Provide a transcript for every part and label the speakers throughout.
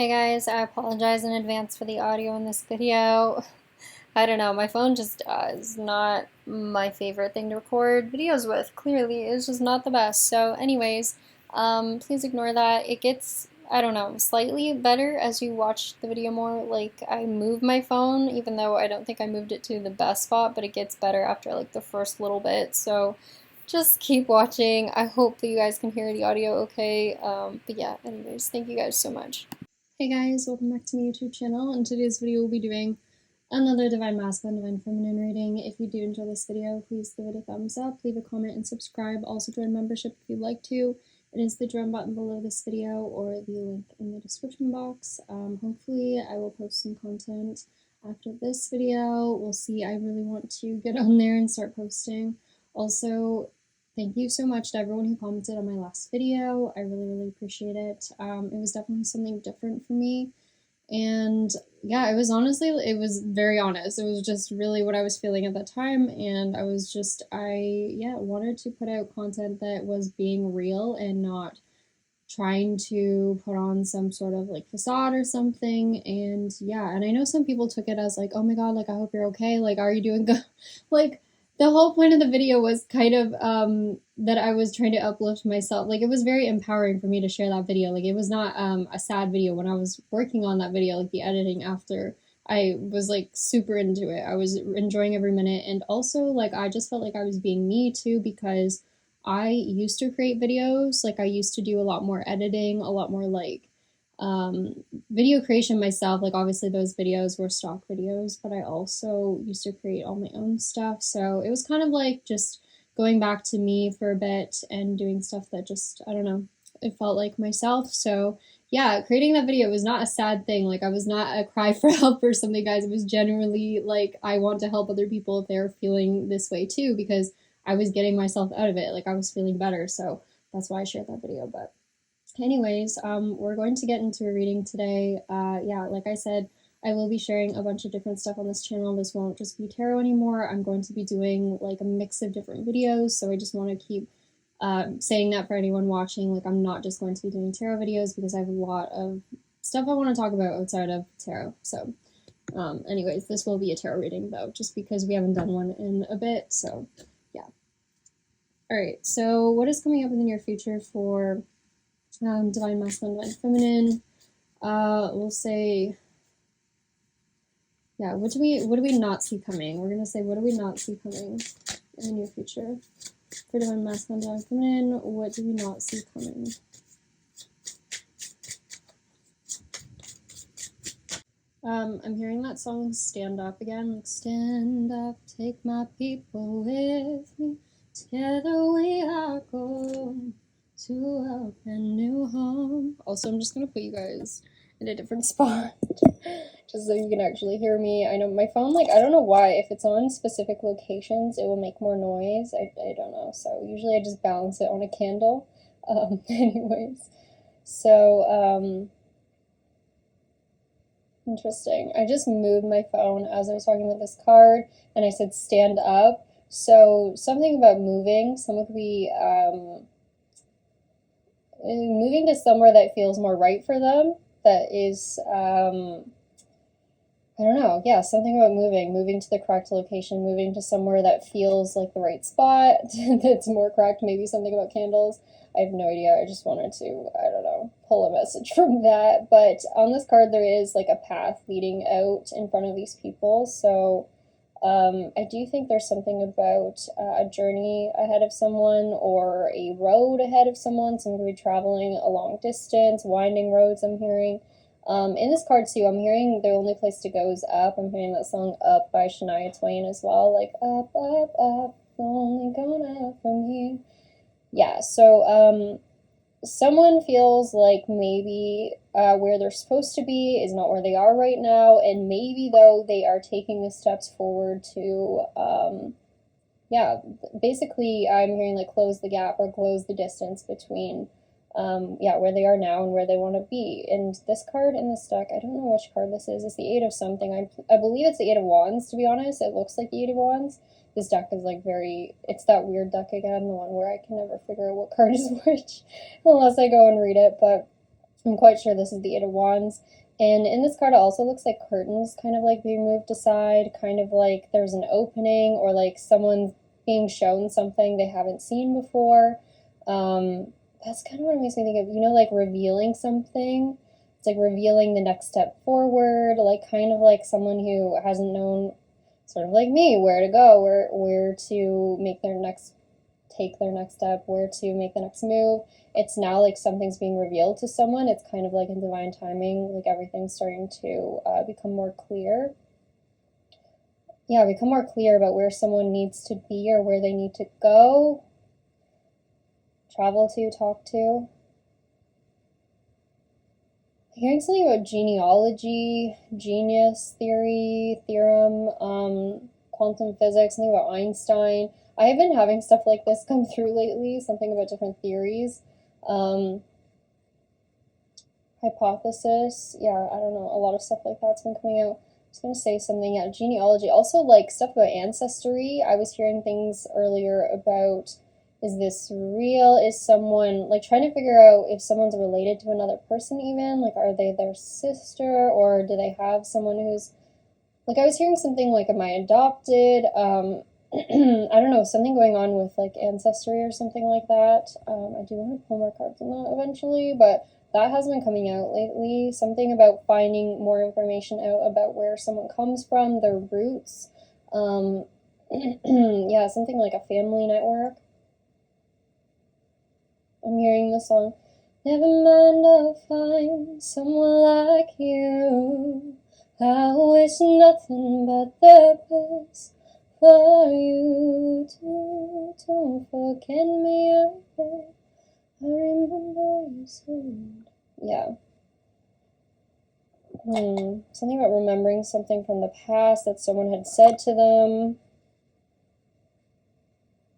Speaker 1: Hey guys, I apologize in advance for the audio in this video. I don't know, my phone just is not my favorite thing to record videos with. Clearly, it's just not the best. So anyways, please ignore that. It gets, I don't know, slightly better as you watch the video more. Like, I move my phone, even though I don't think I moved it to the best spot, but it gets better after like the first little bit. So just keep watching. I hope that you guys can hear the audio okay. But yeah, anyways, thank you guys so much. Hey guys, welcome back to my YouTube channel. In today's video, we'll be doing another Divine Masculine, Divine Feminine reading. If you do enjoy this video, please give it a thumbs up, leave a comment, and subscribe. Also join membership if you'd like to. It is the join button below this video or the link in the description box. Hopefully, I will post some content after this video. We'll see. I really want to get on there and start posting. Also, thank you so much to everyone who commented on my last video. I really appreciate it. It was definitely something different for me. And yeah, it was very honest. It was just really what I was feeling at that time. And I wanted to put out content that was being real and not trying to put on some sort of like facade or something. And yeah, and I know some people took it as like, oh my God, like, I hope you're okay. Like, are you doing good? Like, the whole point of the video was kind of that I was trying to uplift myself. Like, it was very empowering for me to share that video. Like, it was not a sad video. When I was working on that video, like the editing after, I was like super into it. I was enjoying every minute. And also, like, I just felt like I was being me too, because I used to create videos. Like, I used to do a lot more editing, a lot more like video creation myself. Like, obviously those videos were stock videos, but I also used to create all my own stuff. So it was kind of like just going back to me for a bit and doing stuff that just, I don't know, it felt like myself. So yeah, creating that video was not a sad thing. Like, I was not a cry for help or something, guys. It was genuinely like, I want to help other people if they're feeling this way too, because I was getting myself out of it. Like, I was feeling better. So that's why I shared that video. But anyways, we're going to get into a reading today. Yeah, like I said, I will be sharing a bunch of different stuff on this channel. This won't just be tarot anymore. I'm going to be doing like a mix of different videos. So I just want to keep saying that for anyone watching. Like, I'm not just going to be doing tarot videos because I have a lot of stuff I want to talk about outside of tarot. So anyways, this will be a tarot reading though, just because we haven't done one in a bit. So yeah. All right, so what is coming up in the near future for Divine Masculine, Divine Feminine? We'll say, yeah, what do we not see coming? We're gonna say, what do we not see coming in the near future for Divine Masculine, Divine Feminine? What do we not see coming? I'm hearing that song Stand Up again. Like, stand up, take my people with me. Together we are going to a brand new home. Also, I'm just gonna put you guys in a different spot just so you can actually hear me. I know my phone, like, I don't know why, if it's on specific locations, it will make more noise. I don't know. So usually I just balance it on a candle. Anyways, so, interesting. I just moved my phone as I was talking about this card, and I said stand up. So something about moving. Someone could be moving to somewhere that feels more right for them. That is, I don't know. Yeah, something about moving to the correct location, moving to somewhere that feels like the right spot, that's more correct. Maybe something about candles. I have no idea. I just wanted to, I don't know, pull a message from that. But on this card, there is like a path leading out in front of these people. So I do think there's something about a journey ahead of someone, or a road ahead of someone. Someone could be traveling a long distance, winding roads, I'm hearing. In this card too, I'm hearing the only place to go is up. I'm hearing that song Up by Shania Twain as well. Like, up, up, up, only going up from here. Yeah, so someone feels like maybe where they're supposed to be is not where they are right now, and maybe though they are taking the steps forward to, yeah, basically I'm hearing like close the gap or close the distance between yeah, where they are now and where they want to be. And this card in this deck, I don't know which card this is. It's the Eight of something. I believe it's the Eight of Wands, to be honest. It looks like the Eight of Wands. This deck is like very, it's that weird deck again, the one where I can never figure out what card is which unless I go and read it. But I'm quite sure this is the Eight of Wands. And in this card, it also looks like curtains kind of like being moved aside, kind of like there's an opening or like someone being shown something they haven't seen before. That's kind of what it makes me think of, like revealing something. It's like revealing the next step forward, like kind of like someone who hasn't known, sort of like me, where to go, where to make their next take their next step, where to make the next move. It's now like something's being revealed to someone. It's kind of like in divine timing, like everything's starting to become more clear. Yeah, become more clear about where someone needs to be or where they need to go, travel to, talk to. Hearing something about genealogy, genius theory, theorem, quantum physics, something about Einstein. I have been having stuff like this come through lately, something about different theories. Um, Hypothesis, yeah, I don't know, a lot of stuff like that's been coming out. I was going to say something, yeah, genealogy. Also, like, stuff about ancestry. I was hearing things earlier about, is this real? Is someone, like, trying to figure out if someone's related to another person even? Like, are they their sister, or do they have someone who's, like, I was hearing something like, am I adopted? I don't know, something going on with, like, ancestry or something like that. I do want to pull more cards on that eventually, but that has been coming out lately. Something about finding more information out about where someone comes from, their roots. Yeah, something like a family network. I'm hearing the song, never mind, I'll find someone like you. I wish nothing but the best for you too. Don't forget me, okay? I remember you soon. Yeah. Something about remembering something from the past that someone had said to them.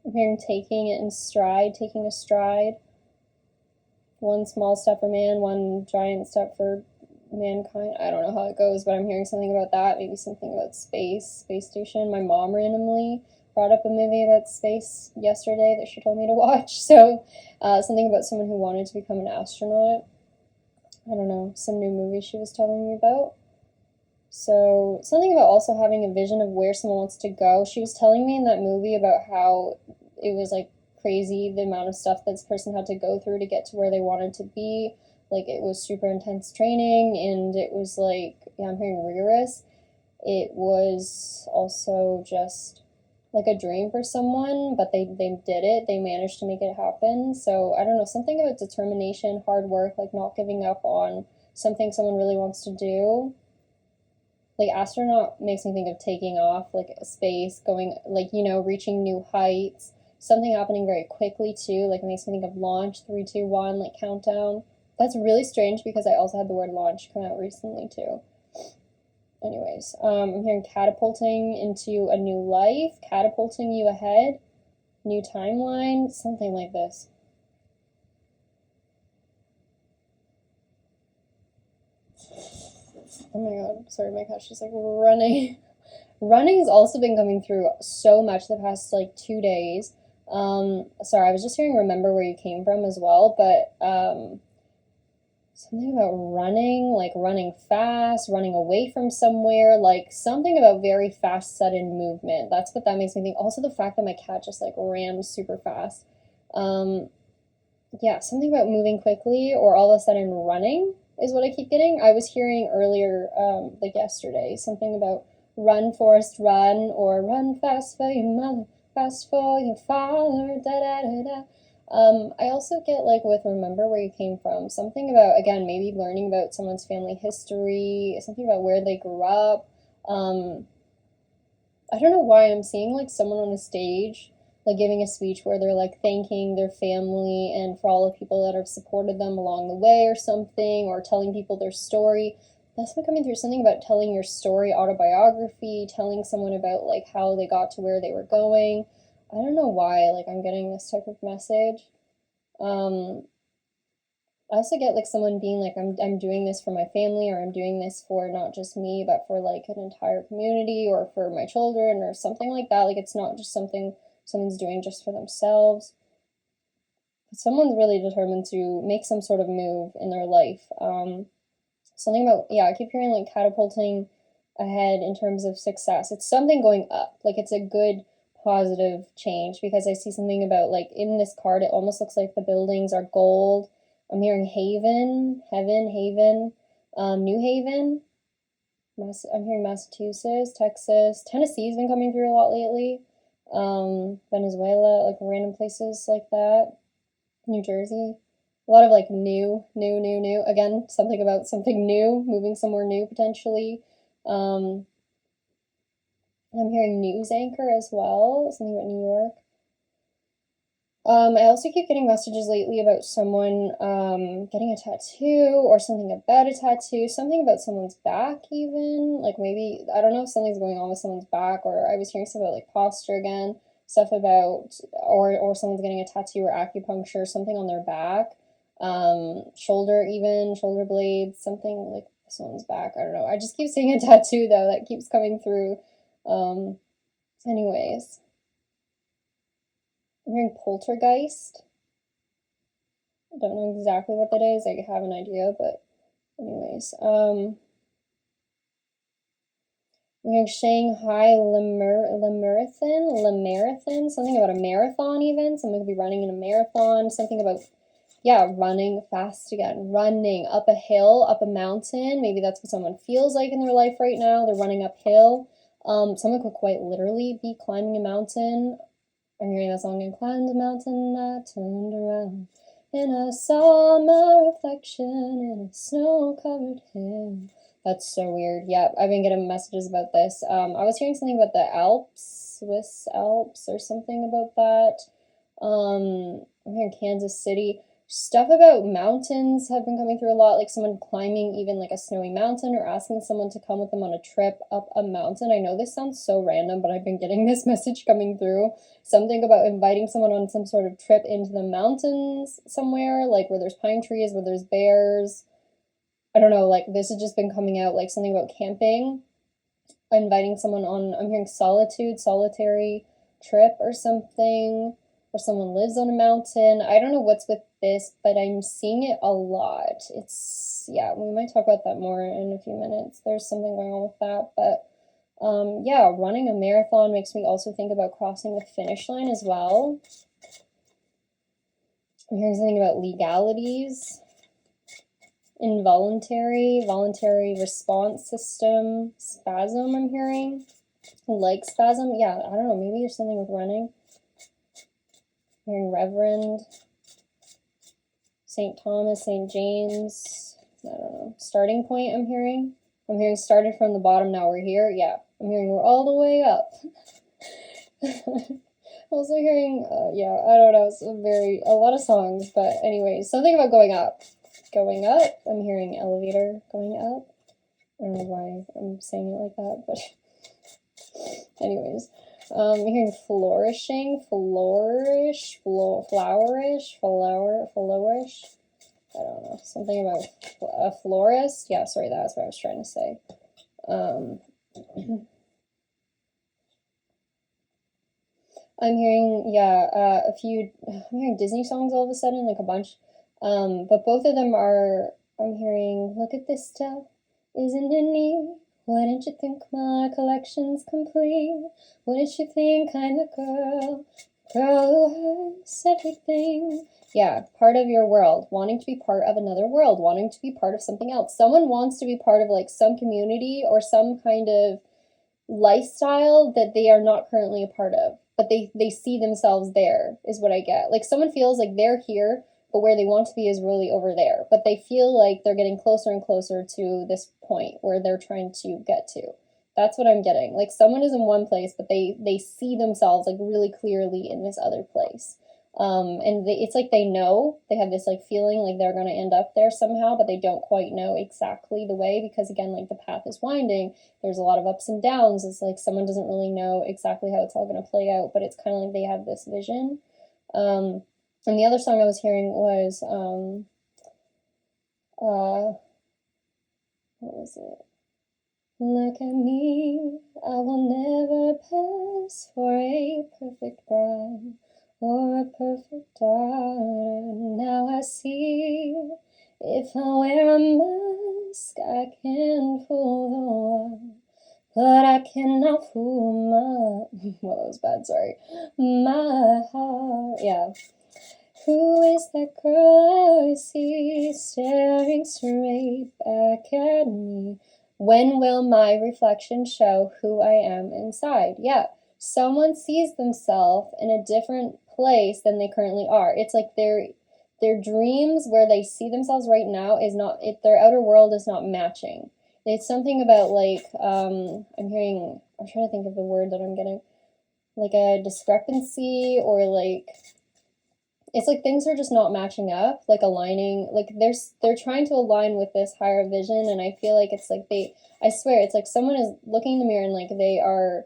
Speaker 1: I'm hearing taking it in stride, taking a stride. One small step for man, one giant step for mankind. I don't know how it goes, but I'm hearing something about that. Maybe something about space station. My mom randomly brought up a movie about space yesterday that she told me to watch. So something about someone who wanted to become an astronaut. I don't know, some new movie she was telling me about. So something about also having a vision of where someone wants to go. She was telling me in that movie about how it was like crazy the amount of stuff this person had to go through to get to where they wanted to be. Like it was super intense training, and it was like, yeah, I'm hearing rigorous. It was also just like a dream for someone, but they did it. They managed to make it happen. So I don't know, something about determination, hard work, like not giving up on something someone really wants to do. Like astronaut makes me think of taking off, like space, going, like, reaching new heights, something happening very quickly too. Like it makes me think of launch, 3, 2, 1, like countdown. That's really strange because I also had the word launch come out recently too. Anyways, I'm hearing catapulting into a new life, catapulting you ahead, new timeline, something like this. Oh my god, sorry, my cat's just like running. Running has also been coming through so much the past like 2 days. Sorry, I was just hearing remember where you came from as well, but something about running, like running fast, running away from somewhere, like something about very fast, sudden movement. That's what that makes me think. Also, the fact that my cat just like ran super fast. Um, yeah, something about moving quickly or all of a sudden running is what I keep getting. I was hearing earlier, like yesterday, something about run, Forrest, run, or run fast for your mother, fast for your father, da da da da. I also get like with remember where you came from, something about, again, maybe learning about someone's family history, something about where they grew up. Um, I don't know why I'm seeing like someone on a stage like giving a speech where they're like thanking their family and for all the people that have supported them along the way or something, or telling people their story. That's been coming through, something about telling your story, autobiography, telling someone about like how they got to where they were going. I don't know why like I'm getting this type of message. Um, I also get like someone being like, I'm doing this for my family, or I'm doing this for not just me, but for like an entire community or for my children or something like that. Like it's not just something someone's doing just for themselves. someone's really determined to make some sort of move in their life. Something about, yeah, I keep hearing like catapulting ahead in terms of success. It's something going up, like it's a good positive change, because I see something about like in this card, it almost looks like the buildings are gold. I'm hearing Haven, Heaven, Haven, New Haven. I'm hearing Massachusetts, Texas, Tennessee's been coming through a lot lately. Venezuela, like random places like that. New Jersey. A lot of like new. Again, something about something new, moving somewhere new potentially. I'm hearing news anchor as well, something about New York. I also keep getting messages lately about someone getting a tattoo or something about a tattoo, something about someone's back even. Like maybe, I don't know if something's going on with someone's back, or I was hearing stuff about like posture again, stuff about, or someone's getting a tattoo or acupuncture, something on their back, shoulder even, shoulder blades, something like someone's back. I don't know. I just keep seeing a tattoo though that keeps coming through. Anyways. I'm hearing poltergeist. I don't know exactly what that is. I have an idea, but anyways. I'm hearing Shanghai Lemarathon, something about a marathon even. Someone could be running in a marathon. Something about, yeah, running fast again. Running up a hill, up a mountain. Maybe that's what someone feels like in their life right now. They're running uphill. Someone could quite literally be climbing a mountain. I'm hearing that song, and climbed a mountain, I turned around, and I saw my reflection in a snow-covered hill. That's so weird. Yep, I've been getting messages about this. I was hearing something about the Alps, Swiss Alps, or something about that. I'm hearing Kansas City. Stuff about mountains have been coming through a lot, like someone climbing even like a snowy mountain, or asking someone to come with them on a trip up a mountain. I know this sounds so random, but I've been getting this message coming through. Something about inviting someone on some sort of trip into the mountains somewhere, like where there's pine trees, where there's bears. I don't know, like this has just been coming out, like something about camping, inviting someone on, I'm hearing solitude, solitary trip or something, or someone lives on a mountain. I don't know what's with this, but I'm seeing it a lot. It's, yeah, we might talk about that more in a few minutes. There's something going on with that, but yeah, running a marathon makes me also think about crossing the finish line as well. I'm hearing something about legalities, involuntary, voluntary response system, spasm, I'm hearing. Like spasm, yeah, I don't know, maybe there's something with running. I'm hearing Reverend, St. Thomas, St. James, I don't know. Starting point, I'm hearing. I'm hearing started from the bottom, now we're here. Yeah, I'm hearing we're all the way up. Also hearing, yeah, I don't know, it's a lot of songs, but anyways, something about going up. Going up, I'm hearing elevator going up. I don't know why I'm saying it like that, but anyways. I'm hearing flourishing, flourish, flourish. I don't know, something about a florist. Yeah, sorry, that's what I was trying to say. I'm hearing, yeah, I'm hearing Disney songs all of a sudden, like a bunch. But both of them are, I'm hearing, look at this stuff, isn't it neat? Wouldn't you think my collection's complete? Wouldn't you think I'm the girl who has everything? Yeah, part of your world, wanting to be part of another world, wanting to be part of something else. Someone wants to be part of like some community or some kind of lifestyle that they are not currently a part of, but they see themselves there, is what I get. Like someone feels like they're here, but where they want to be is really over there, but they feel like they're getting closer and closer to this point where they're trying to get to. That's what I'm getting. Like someone is in one place, but they see themselves like really clearly in this other place. And it's like they know, they have this like feeling like they're going to end up there somehow, but they don't quite know exactly the way, because again, like the path is winding, there's a lot of ups and downs. It's like someone doesn't really know exactly how it's all going to play out, but it's kind of like they have this vision. And the other song I was hearing was what was it? Look at me, I will never pass for a perfect bride. for a perfect daughter. Now I see, if I wear a mask, I can fool the world, but I cannot fool my, well, that was bad, sorry, my heart, yeah. Who is that girl I see staring straight back at me? When will my reflection show who I am inside? Yeah, someone sees themselves in a different place than they currently are. It's like their dreams where they see themselves right now is not it, their outer world is not matching. It's something about like I'm trying to think of the word that I'm getting, like a discrepancy, or like it's like things are just not matching up, like aligning, like they're trying to align with this higher vision. And I feel like it's like I swear it's like someone is looking in the mirror and like they are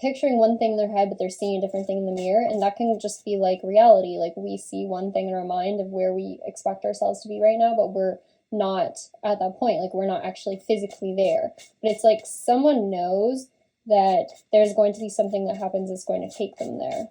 Speaker 1: picturing one thing in their head, but they're seeing a different thing in the mirror. And that can just be like reality, like we see one thing in our mind of where we expect ourselves to be right now, but we're not at that point, like we're not actually physically there. But it's like someone knows that there's going to be something that happens that's going to take them there.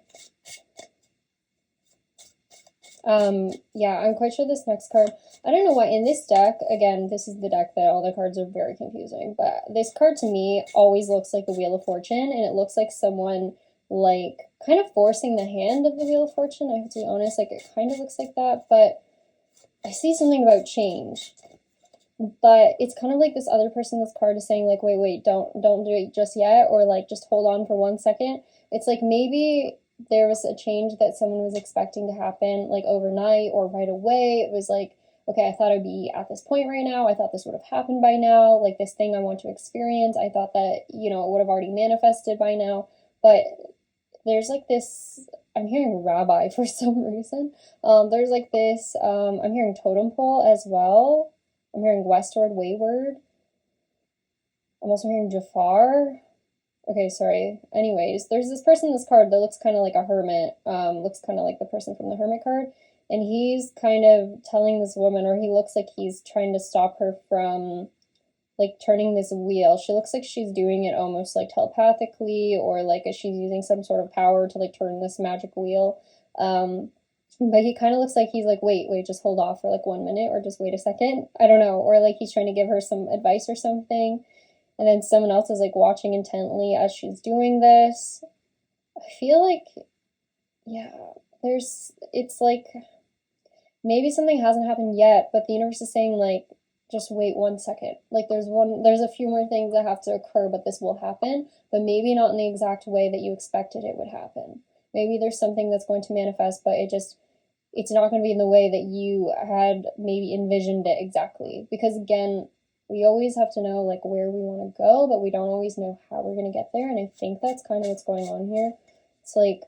Speaker 1: Yeah, I'm quite sure this next card, I don't know why, in this deck, again, this is the deck that all the cards are very confusing, but this card to me always looks like the Wheel of Fortune, and it looks like someone, like, kind of forcing the hand of the Wheel of Fortune, I have to be honest, like, it kind of looks like that, but I see something about change. But it's kind of like this other person, this card is saying, like, wait, don't do it just yet, or, like, just hold on for 1 second. It's like maybe there was a change that someone was expecting to happen, like, overnight or right away. It was like, okay, I thought I'd be at this point right now. I thought this would have happened by now. Like, this thing I want to experience, I thought that, you know, it would have already manifested by now. But there's like this, I'm hearing rabbi for some reason. There's like this, I'm hearing totem pole as well. I'm hearing westward, wayward. I'm also hearing Jafar. Okay, sorry. Anyways, there's this person in this card that looks kind of like a hermit. Looks kind of like the person from the hermit card. And he's kind of telling this woman, or he looks like he's trying to stop her from like turning this wheel. She looks like she's doing it almost like telepathically, or like she's using some sort of power to like turn this magic wheel. But he kind of looks like he's like, wait, just hold off for like 1 minute, or just wait a second. I don't know. Or like he's trying to give her some advice or something. And then someone else is like watching intently as she's doing this. I feel like, yeah, it's like maybe something hasn't happened yet, but the universe is saying like, just wait 1 second. Like there's a few more things that have to occur, but this will happen, but maybe not in the exact way that you expected it would happen. Maybe there's something that's going to manifest, but it's not going to be in the way that you had maybe envisioned it exactly. Because again, we always have to know like where we want to go, but we don't always know how we're going to get there. And I think that's kind of what's going on here. It's like,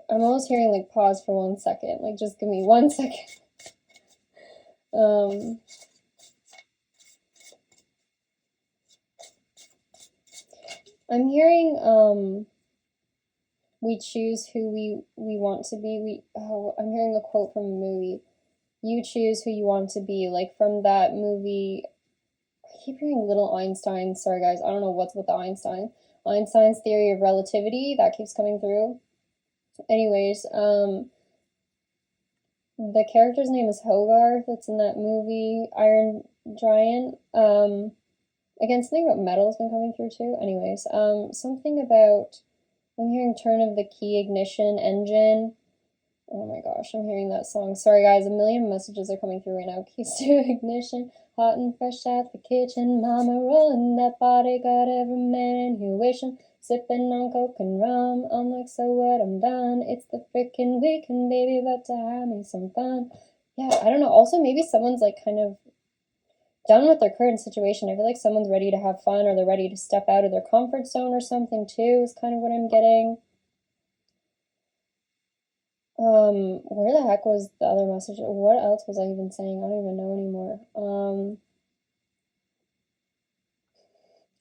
Speaker 1: I'm almost hearing like pause for 1 second. Like just give me 1 second. I'm hearing we choose who we want to be. I'm hearing a quote from a movie. You choose who you want to be, like from that movie. I keep hearing Little Einstein. Sorry guys, I don't know what's with the Einstein. Einstein's theory of relativity, that keeps coming through. Anyways, the character's name is Hogarth. That's in that movie, Iron Giant. Again, something about metal's been coming through too. Anyways, something about, I'm hearing turn of the key, ignition, engine. Oh my gosh, I'm hearing that song. Sorry guys, a million messages are coming through right now. Keys to ignition, hot and fresh out the kitchen. Mama rolling that body, got every man in here wishing. Sipping on coke and rum. I'm like, so what? I'm done. It's the freaking weekend, baby, about to have me some fun. Yeah, I don't know. Also, maybe someone's like kind of done with their current situation. I feel like someone's ready to have fun, or they're ready to step out of their comfort zone or something too, is kind of what I'm getting. Where the heck was the other message? What else was I even saying? I don't even know anymore.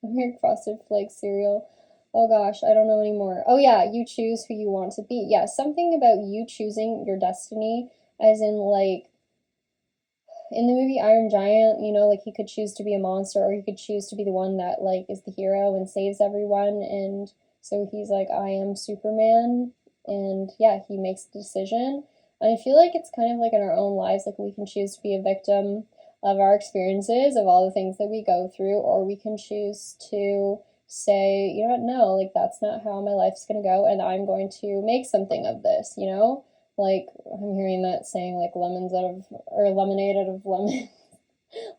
Speaker 1: I'm hearing Frosted Flake cereal. Oh gosh, I don't know anymore. Oh yeah, you choose who you want to be. Yeah, something about you choosing your destiny, as in like in the movie Iron Giant, you know, like he could choose to be a monster, or he could choose to be the one that like is the hero and saves everyone. And So he's like, I am Superman, and yeah, he makes the decision. And I feel like it's kind of like in our own lives, like we can choose to be a victim of our experiences, of all the things that we go through, or we can choose to say, you know what, no, like that's not how my life's gonna go, and I'm going to make something of this, you know? Like, I'm hearing that saying, like, lemons out of, or lemonade out of lemon.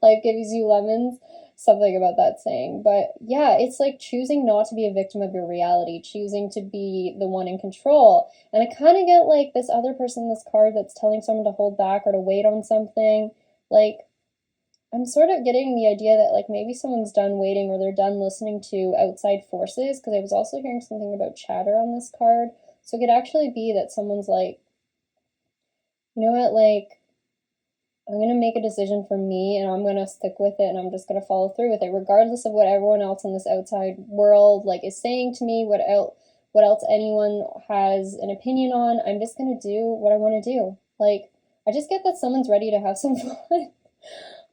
Speaker 1: Life gives you lemons, something about that saying. But yeah, it's like choosing not to be a victim of your reality, choosing to be the one in control. And I kind of get like this other person in this card that's telling someone to hold back or to wait on something. Like, I'm sort of getting the idea that like maybe someone's done waiting or they're done listening to outside forces, because I was also hearing something about chatter on this card. So it could actually be that someone's like, you know what, like, I'm going to make a decision for me and I'm going to stick with it and I'm just going to follow through with it, regardless of what everyone else in this outside world like is saying to me, what else anyone has an opinion on. I'm just going to do what I want to do. Like, I just get that someone's ready to have some fun.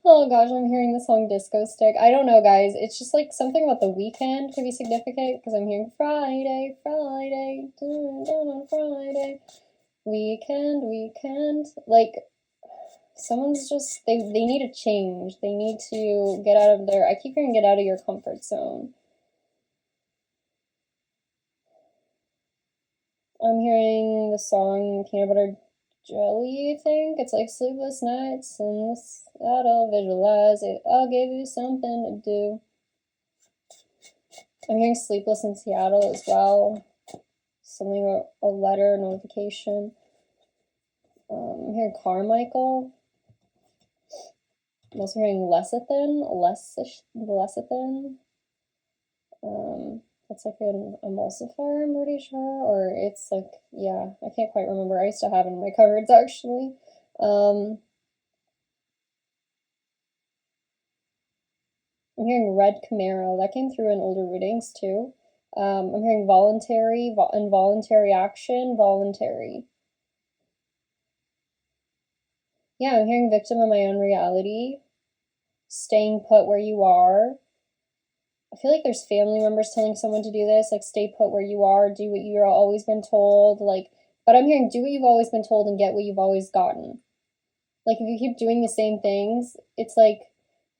Speaker 1: Oh gosh, I'm hearing the song Disco Stick. I don't know, guys. It's just like something about the weekend could be significant, because I'm hearing Friday, Friday, on Friday, weekend. Like, someone's just, they need a change. They need to get out of their, I keep hearing get out of your comfort zone. I'm hearing the song Peanut Butter Jelly, I think. It's like sleepless nights and that'll visualize it. I'll give you something to do. I'm hearing Sleepless in Seattle as well. Something about a letter, notification. I'm hearing Carmichael. I'm also hearing lecithin. That's like an emulsifier, I'm pretty sure, or it's like, yeah, I can't quite remember. I used to have it in my cupboards, actually. I'm hearing Red Camaro. That came through in older readings, too. I'm hearing voluntary, involuntary action, voluntary. Yeah, I'm hearing victim of my own reality, staying put where you are. I feel like there's family members telling someone to do this, like stay put where you are, do what you've always been told, like, but I'm hearing do what you've always been told and get what you've always gotten. Like, if you keep doing the same things, it's like,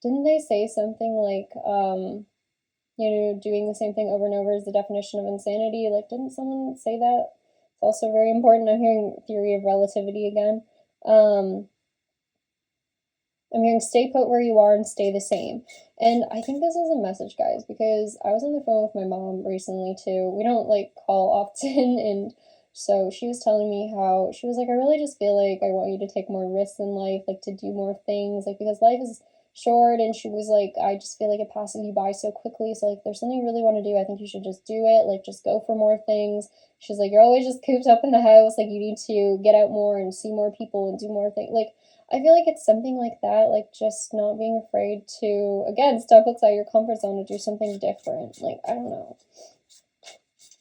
Speaker 1: didn't they say something like, doing the same thing over and over is the definition of insanity? Like, didn't someone say that? It's also very important. I'm hearing theory of relativity again. I'm hearing stay put where you are and stay the same. And I think this is a message, guys, because I was on the phone with my mom recently too. We don't like call often, and so she was telling me how she was like, I really just feel like I want you to take more risks in life, like to do more things, like because life is short. And she was like, I just feel like it passes you by so quickly. So like, there's something you really want to do, I think you should just do it. Like, just go for more things. She's like, you're always just cooped up in the house. Like, you need to get out more and see more people and do more things. Like, I feel like it's something like that, like just not being afraid to, again, step outside your comfort zone to do something different. Like, I don't know.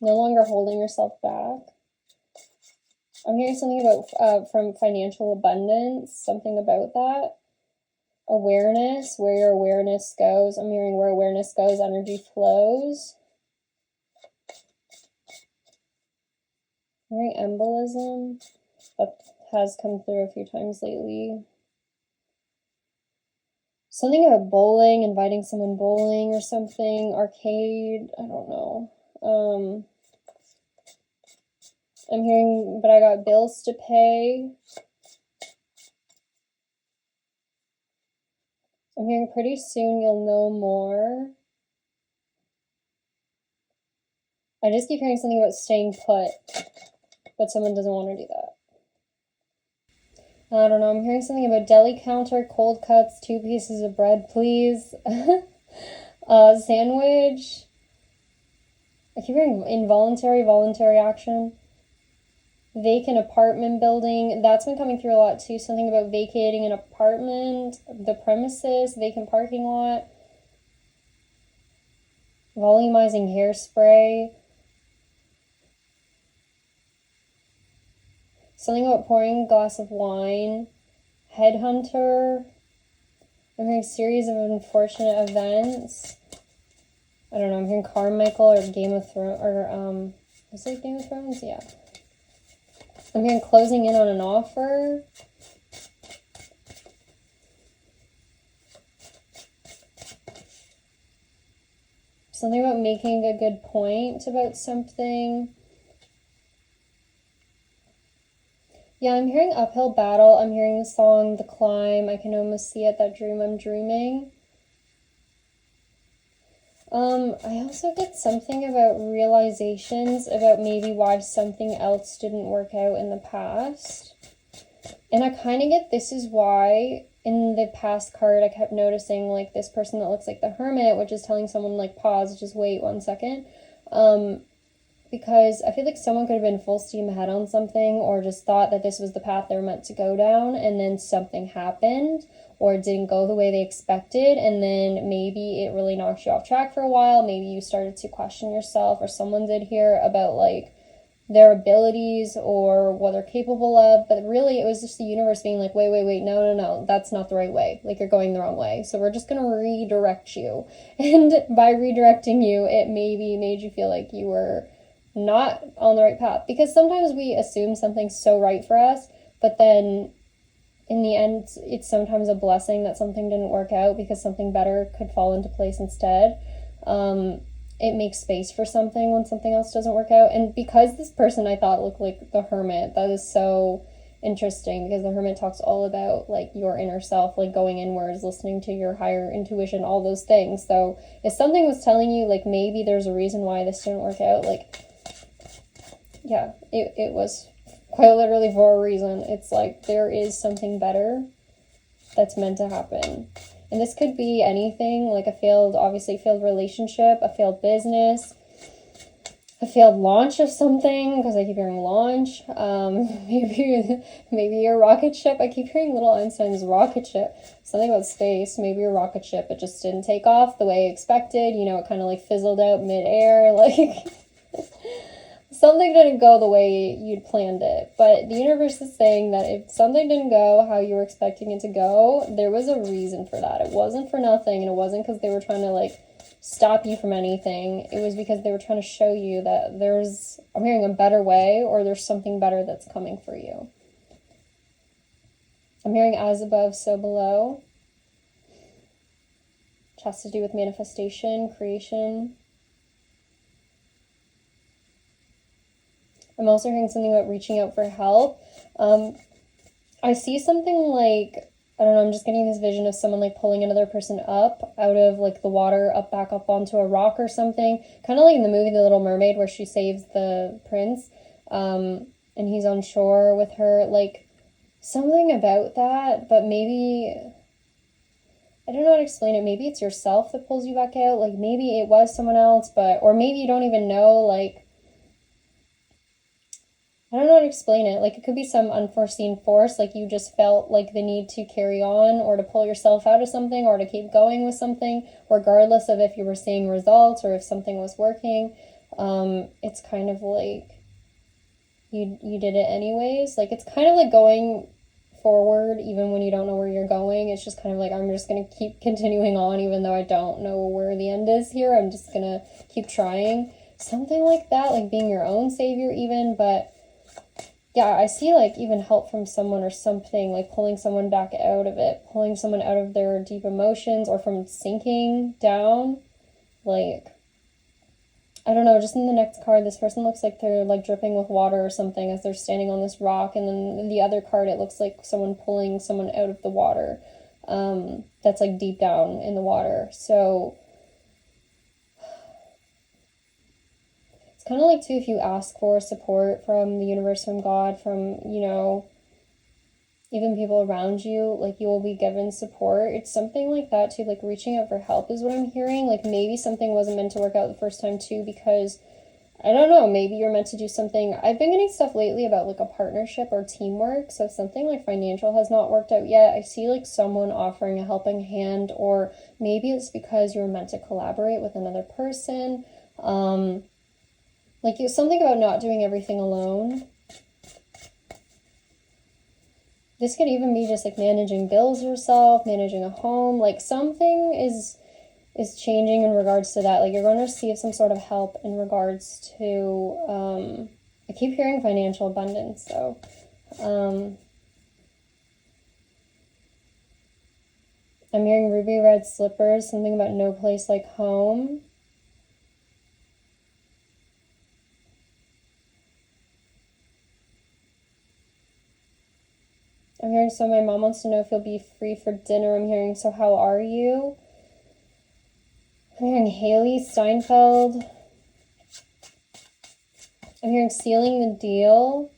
Speaker 1: No longer holding yourself back. I'm hearing something about, from financial abundance, something about that. Awareness, where your awareness goes. I'm hearing where awareness goes, energy flows. I'm hearing embolism. That has come through a few times lately. Something about bowling, inviting someone bowling or something, arcade, I don't know. I'm hearing, but I got bills to pay. I'm hearing pretty soon you'll know more. I just keep hearing something about staying put, but someone doesn't want to do that. I don't know, I'm hearing something about deli counter, cold cuts, 2 pieces of bread, please. Sandwich. I keep hearing involuntary, voluntary action. Vacant apartment building. That's been coming through a lot too. Something about vacating an apartment, the premises, vacant parking lot. Volumizing hairspray. Something about pouring a glass of wine. Headhunter. I'm hearing series of unfortunate events. I don't know, I'm hearing Carmichael or Game of Thrones, or, is it Game of Thrones? Yeah. I'm hearing closing in on an offer. Something about making a good point about something. Yeah, I'm hearing uphill battle. I'm hearing the song The Climb. I can almost see it, that dream I'm dreaming. I also get something about realizations about maybe why something else didn't work out in the past. And I kind of get this is why in the past card I kept noticing like this person that looks like the Hermit, which is telling someone like pause, just wait 1 second. Because I feel like someone could have been full steam ahead on something or just thought that this was the path they were meant to go down, and then something happened or it didn't go the way they expected, and then maybe it really knocked you off track for a while. Maybe you started to question yourself, or someone did here, about like their abilities or what they're capable of, but really it was just the universe being like, wait, no, that's not the right way, like you're going the wrong way, so we're just gonna redirect you. And by redirecting you, it maybe made you feel like you were not on the right path, because sometimes we assume something's so right for us, but then in the end it's sometimes a blessing that something didn't work out because something better could fall into place instead. It makes space for something when something else doesn't work out. And because this person I thought looked like the Hermit, that is so interesting, because the Hermit talks all about like your inner self, like going inwards, listening to your higher intuition, all those things. So if something was telling you like maybe there's a reason why this didn't work out, like yeah, it was quite literally for a reason. It's like there is something better that's meant to happen. And this could be anything, like a failed relationship, a failed business, a failed launch of something, because I keep hearing launch. Maybe your rocket ship. I keep hearing little Einstein's rocket ship. Something about space. Maybe your rocket ship, it just didn't take off the way expected. You know, it kind of like fizzled out mid-air, like something didn't go the way you'd planned it. But the universe is saying that if something didn't go how you were expecting it to go, there was a reason for that. It wasn't for nothing, and it wasn't because they were trying to like stop you from anything. It was because they were trying to show you that I'm hearing a better way, or there's something better that's coming for you. I'm hearing as above, so below, which has to do with manifestation, creation. I'm also hearing something about reaching out for help. I see something like, I don't know, I'm just getting this vision of someone like pulling another person up out of like the water, back up onto a rock or something. Kind of like in the movie The Little Mermaid, where she saves the prince, and he's on shore with her. Like something about that, but maybe, I don't know how to explain it. Maybe it's yourself that pulls you back out. Like maybe it was someone else, or maybe you don't even know, like, I don't know how to explain it. Like, it could be some unforeseen force. Like, you just felt like the need to carry on or to pull yourself out of something or to keep going with something, regardless of if you were seeing results or if something was working. It's kind of like you did it anyways. Like, it's kind of like going forward even when you don't know where you're going. It's just kind of like, I'm just going to keep continuing on even though I don't know where the end is here. I'm just going to keep trying. Something like that, like being your own savior even, but yeah, I see like even help from someone or something, like pulling someone back out of it, pulling someone out of their deep emotions or from sinking down. Like, I don't know, just in the next card, this person looks like they're like dripping with water or something as they're standing on this rock. And then in the other card, it looks like someone pulling someone out of the water, that's like deep down in the water. So kind of like too, if you ask for support from the universe, from God, from, you know, even people around you, like you will be given support. It's something like that too, like reaching out for help is what I'm hearing. Like maybe something wasn't meant to work out the first time too, because I don't know, maybe you're meant to do something. I've been getting stuff lately about like a partnership or teamwork. So if something like financial has not worked out yet, I see like someone offering a helping hand, or maybe it's because you're meant to collaborate with another person. Like something about not doing everything alone. This could even be just like managing bills yourself, managing a home. Like something is is changing in regards to that. Like, you're going to receive some sort of help in regards to, I keep hearing financial abundance, though. I'm hearing ruby red slippers, something about no place like home. I'm hearing, so my mom wants to know if you'll be free for dinner. I'm hearing, so how are you? I'm hearing Haley Steinfeld. I'm hearing sealing the deal.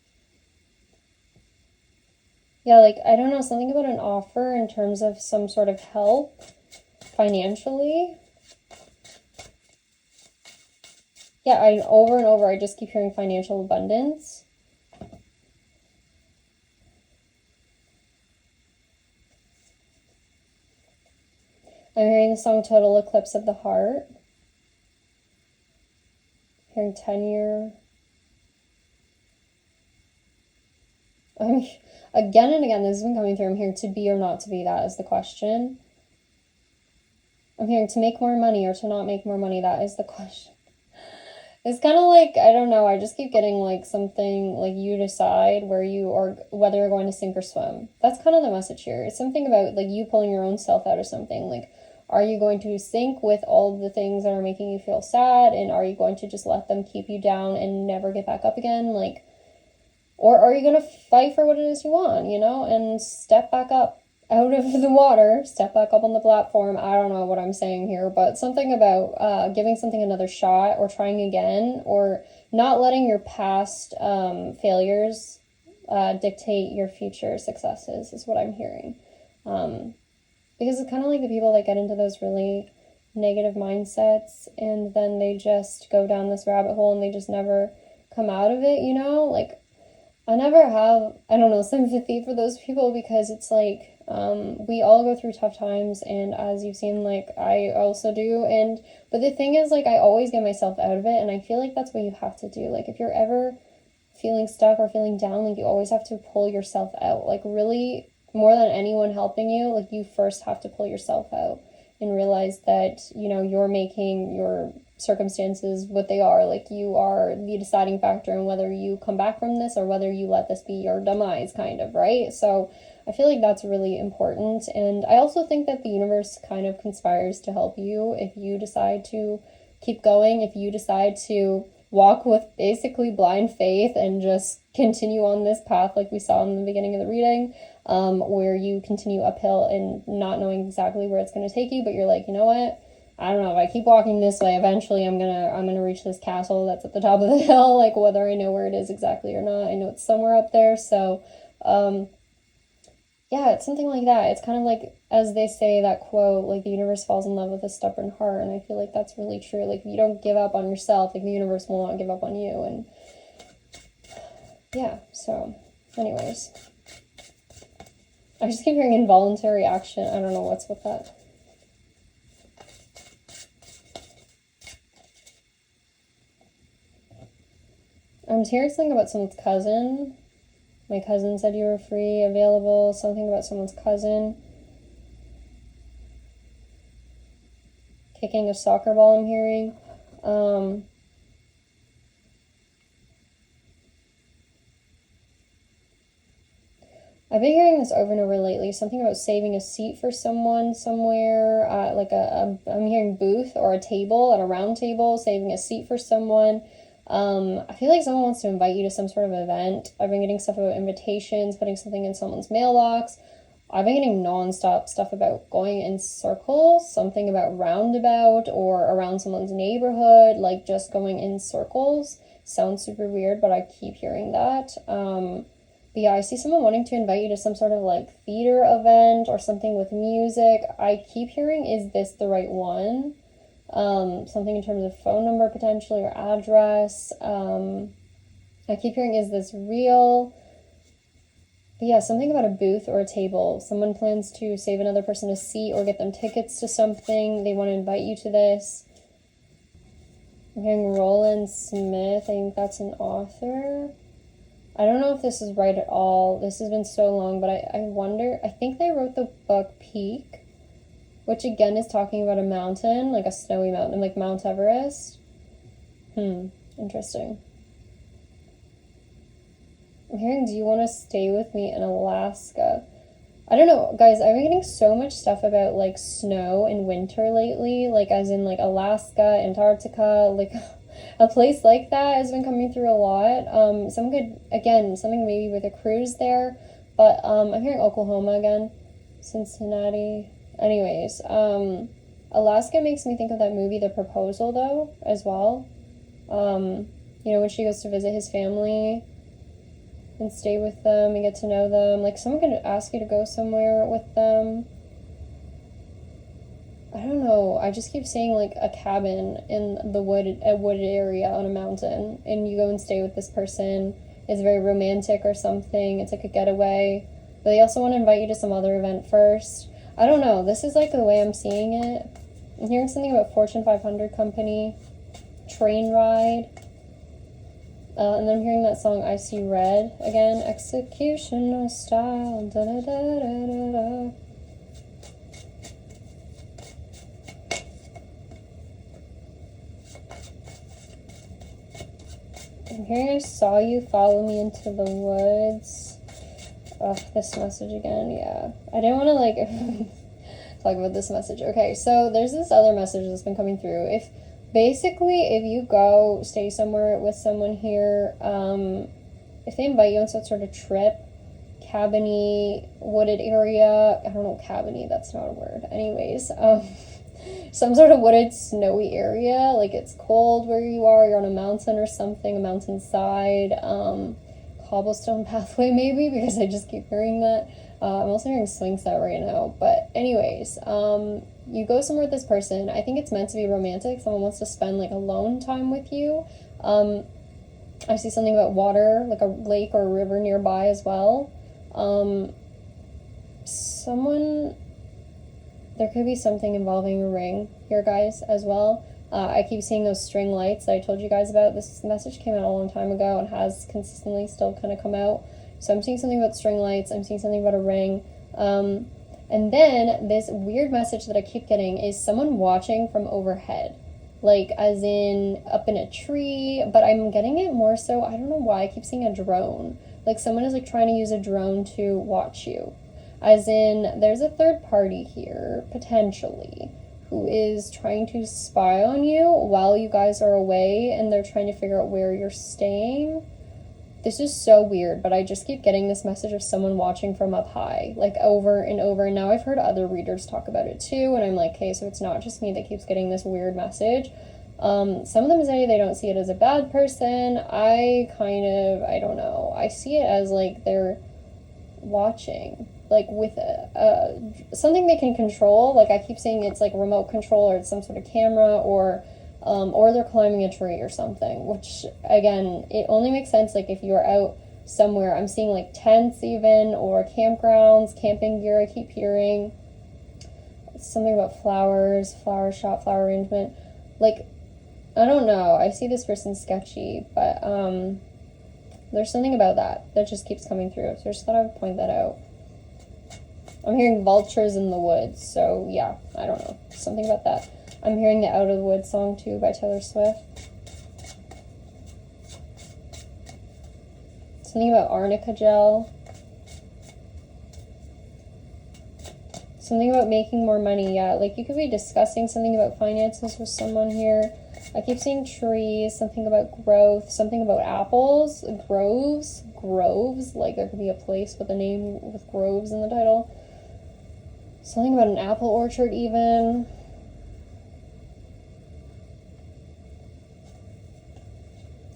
Speaker 1: Yeah, like, I don't know, something about an offer in terms of some sort of help financially. Yeah, over and over, I just keep hearing financial abundance. I'm hearing the song Total Eclipse of the Heart. I'm hearing tenure. Again and again, this has been coming through. I'm hearing to be or not to be, that is the question. I'm hearing to make more money or to not make more money, that is the question. It's kind of like, I don't know, I just keep getting like something like you decide where you are, whether you're going to sink or swim. That's kind of the message here. It's something about like you pulling your own self out of something. Like, are you going to sink with all of the things that are making you feel sad, and are you going to just let them keep you down and never get back up again? Like, or are you going to fight for what it is you want, you know, and step back up out of the water, step back up on the platform. I don't know what I'm saying here, but something about giving something another shot or trying again, or not letting your past failures dictate your future successes is what I'm hearing. Because it's kind of like the people that get into those really negative mindsets and then they just go down this rabbit hole and they just never come out of it, you know? Like, I never have, I don't know, sympathy for those people, because it's like, we all go through tough times, and as you've seen, like, I also do, and, but the thing is, like, I always get myself out of it, and I feel like that's what you have to do. Like, if you're ever feeling stuck or feeling down, like, you always have to pull yourself out. Like, really, more than anyone helping you, like, you first have to pull yourself out and realize that, you know, you're making your circumstances what they are. Like, you are the deciding factor in whether you come back from this or whether you let this be your demise, kind of, right? So I feel like that's really important. And I also think that the universe kind of conspires to help you if you decide to keep going, if you decide to walk with basically blind faith and just continue on this path like we saw in the beginning of the reading, where you continue uphill and not knowing exactly where it's going to take you, but you're like, you know what, I don't know, if I keep walking this way, eventually I'm gonna reach this castle that's at the top of the hill. Like, whether I know where it is exactly or not, I know it's somewhere up there. So yeah, it's something like that. It's kind of like, as they say, that quote, like, the universe falls in love with a stubborn heart, and I feel like that's really true. Like, if you don't give up on yourself, like, the universe will not give up on you. And yeah, so anyways, I just keep hearing involuntary action. I don't know what's with that. I'm hearing something about someone's cousin. My cousin said you were free, available, something about someone's cousin. Kicking a soccer ball, I'm hearing. I've been hearing this over and over lately. Something about saving a seat for someone somewhere, like I'm hearing booth or a table, at a round table, saving a seat for someone. I feel like someone wants to invite you to some sort of event. I've been getting stuff about invitations, putting something in someone's mailbox. I've been getting non-stop stuff about going in circles, something about roundabout or around someone's neighborhood, like just going in circles. Sounds super weird, but I keep hearing that. But yeah, I see someone wanting to invite you to some sort of like theater event or something with music. I keep hearing, is this the right one? Something in terms of phone number potentially or address. I keep hearing, is this real? But yeah, something about a booth or a table. Someone plans to save another person a seat or get them tickets to something. They want to invite you to this. I'm hearing Roland Smith. I think that's an author. I don't know if this is right at all. This has been so long, but I wonder, I think they wrote the book Peak. which again is talking about a mountain, like a snowy mountain, like Mount Everest. Interesting. I'm hearing, do you want to stay with me in Alaska? I don't know, guys, I've been getting so much stuff about like snow and winter lately, like as in like Alaska, Antarctica, like a place like that has been coming through a lot. Some could, again, something maybe with a cruise there, but I'm hearing Oklahoma again, Cincinnati. Anyways, Alaska makes me think of that movie, The Proposal, though, as well. You know, when she goes to visit his family and stay with them and get to know them. Like, someone could ask you to go somewhere with them. I don't know. I just keep saying, like, a cabin in a wooded area on a mountain, and you go and stay with this person. It's very romantic or something. It's like a getaway. But they also want to invite you to some other event first. I don't know. This is, like, the way I'm seeing it. I'm hearing something about Fortune 500 company, train ride. And then I'm hearing that song I See Red again. Execution style. Da, da, da, da, da, da. I'm hearing I saw you follow me into the woods. Ugh, this message again. Yeah. I didn't want to like talk about this message. Okay, so there's this other message that's been coming through. Basically, if you go stay somewhere with someone here, if they invite you on some sort of trip, cabiny, wooded area, I don't know, cabiny, that's not a word. Anyways, some sort of wooded, snowy area, like it's cold where you are, you're on a mountain or something, a mountainside, cobblestone pathway maybe, because I just keep hearing that. I'm also hearing swing set right now, but anyways, you go somewhere with this person. I think it's meant to be romantic. Someone wants to spend like alone time with you. I see something about water, like a lake or a river nearby as well. There could be something involving a ring here, guys, as well. I keep seeing those string lights that I told you guys about. This message came out a long time ago and has consistently still kind of come out. So I'm seeing something about string lights. I'm seeing something about a ring. And then this weird message that I keep getting is someone watching from overhead. Like, as in up in a tree. But I'm getting it more so, I don't know why, I keep seeing a drone. Like, someone is, like, trying to use a drone to watch you. As in, there's a third party here, potentially, who is trying to spy on you while you guys are away, and they're trying to figure out where you're staying. This is so weird, but I just keep getting this message of someone watching from up high, like over and over. And now I've heard other readers talk about it too, and I'm like, okay, so it's not just me that keeps getting this weird message. Some of them say they don't see it as a bad person. I don't know. I see it as like they're watching, like with something they can control. Like I keep saying it's like remote control, or it's some sort of camera, or they're climbing a tree or something, which again, it only makes sense like if you're out somewhere. I'm seeing like tents even, or campgrounds, camping gear. I keep hearing something about flowers, flower shop, flower arrangement. Like, I don't know, I see this person sketchy, but there's something about that just keeps coming through, so I just thought I would point that out. I'm hearing vultures in the woods, so yeah, I don't know, something about that. I'm hearing the Out of the Woods song too by Taylor Swift. Something about arnica gel. Something about making more money, yeah. Like you could be discussing something about finances with someone here. I keep seeing trees, something about growth, something about apples, groves, like there could be a place with a name with groves in the title. Something about an apple orchard even.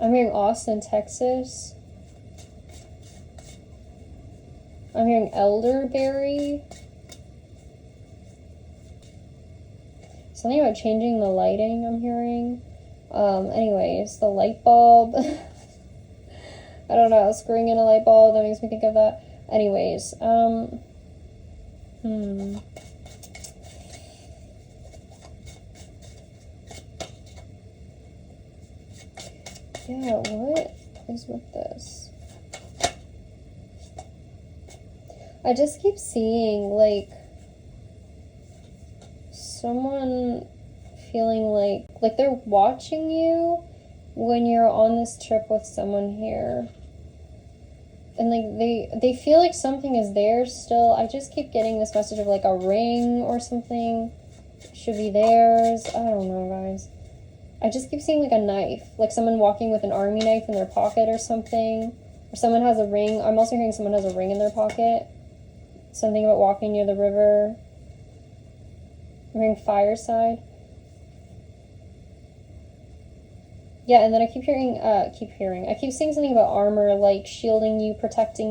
Speaker 1: I'm hearing Austin, Texas. I'm hearing elderberry. Something about changing the lighting, I'm hearing. Anyways, the light bulb. I don't know, screwing in a light bulb, that makes me think of that. Anyways, yeah, what is with this? I just keep seeing, like, someone feeling like they're watching you when you're on this trip with someone here. And like they feel like something is there still. I just keep getting this message of like a ring or something should be theirs. I don't know, guys. I just keep seeing like a knife, like someone walking with an army knife in their pocket or something. Or someone has a ring. I'm also hearing someone has a ring in their pocket. Something about walking near the river. I'm hearing fireside. Yeah, and then I keep seeing something about armor, like shielding you, protector.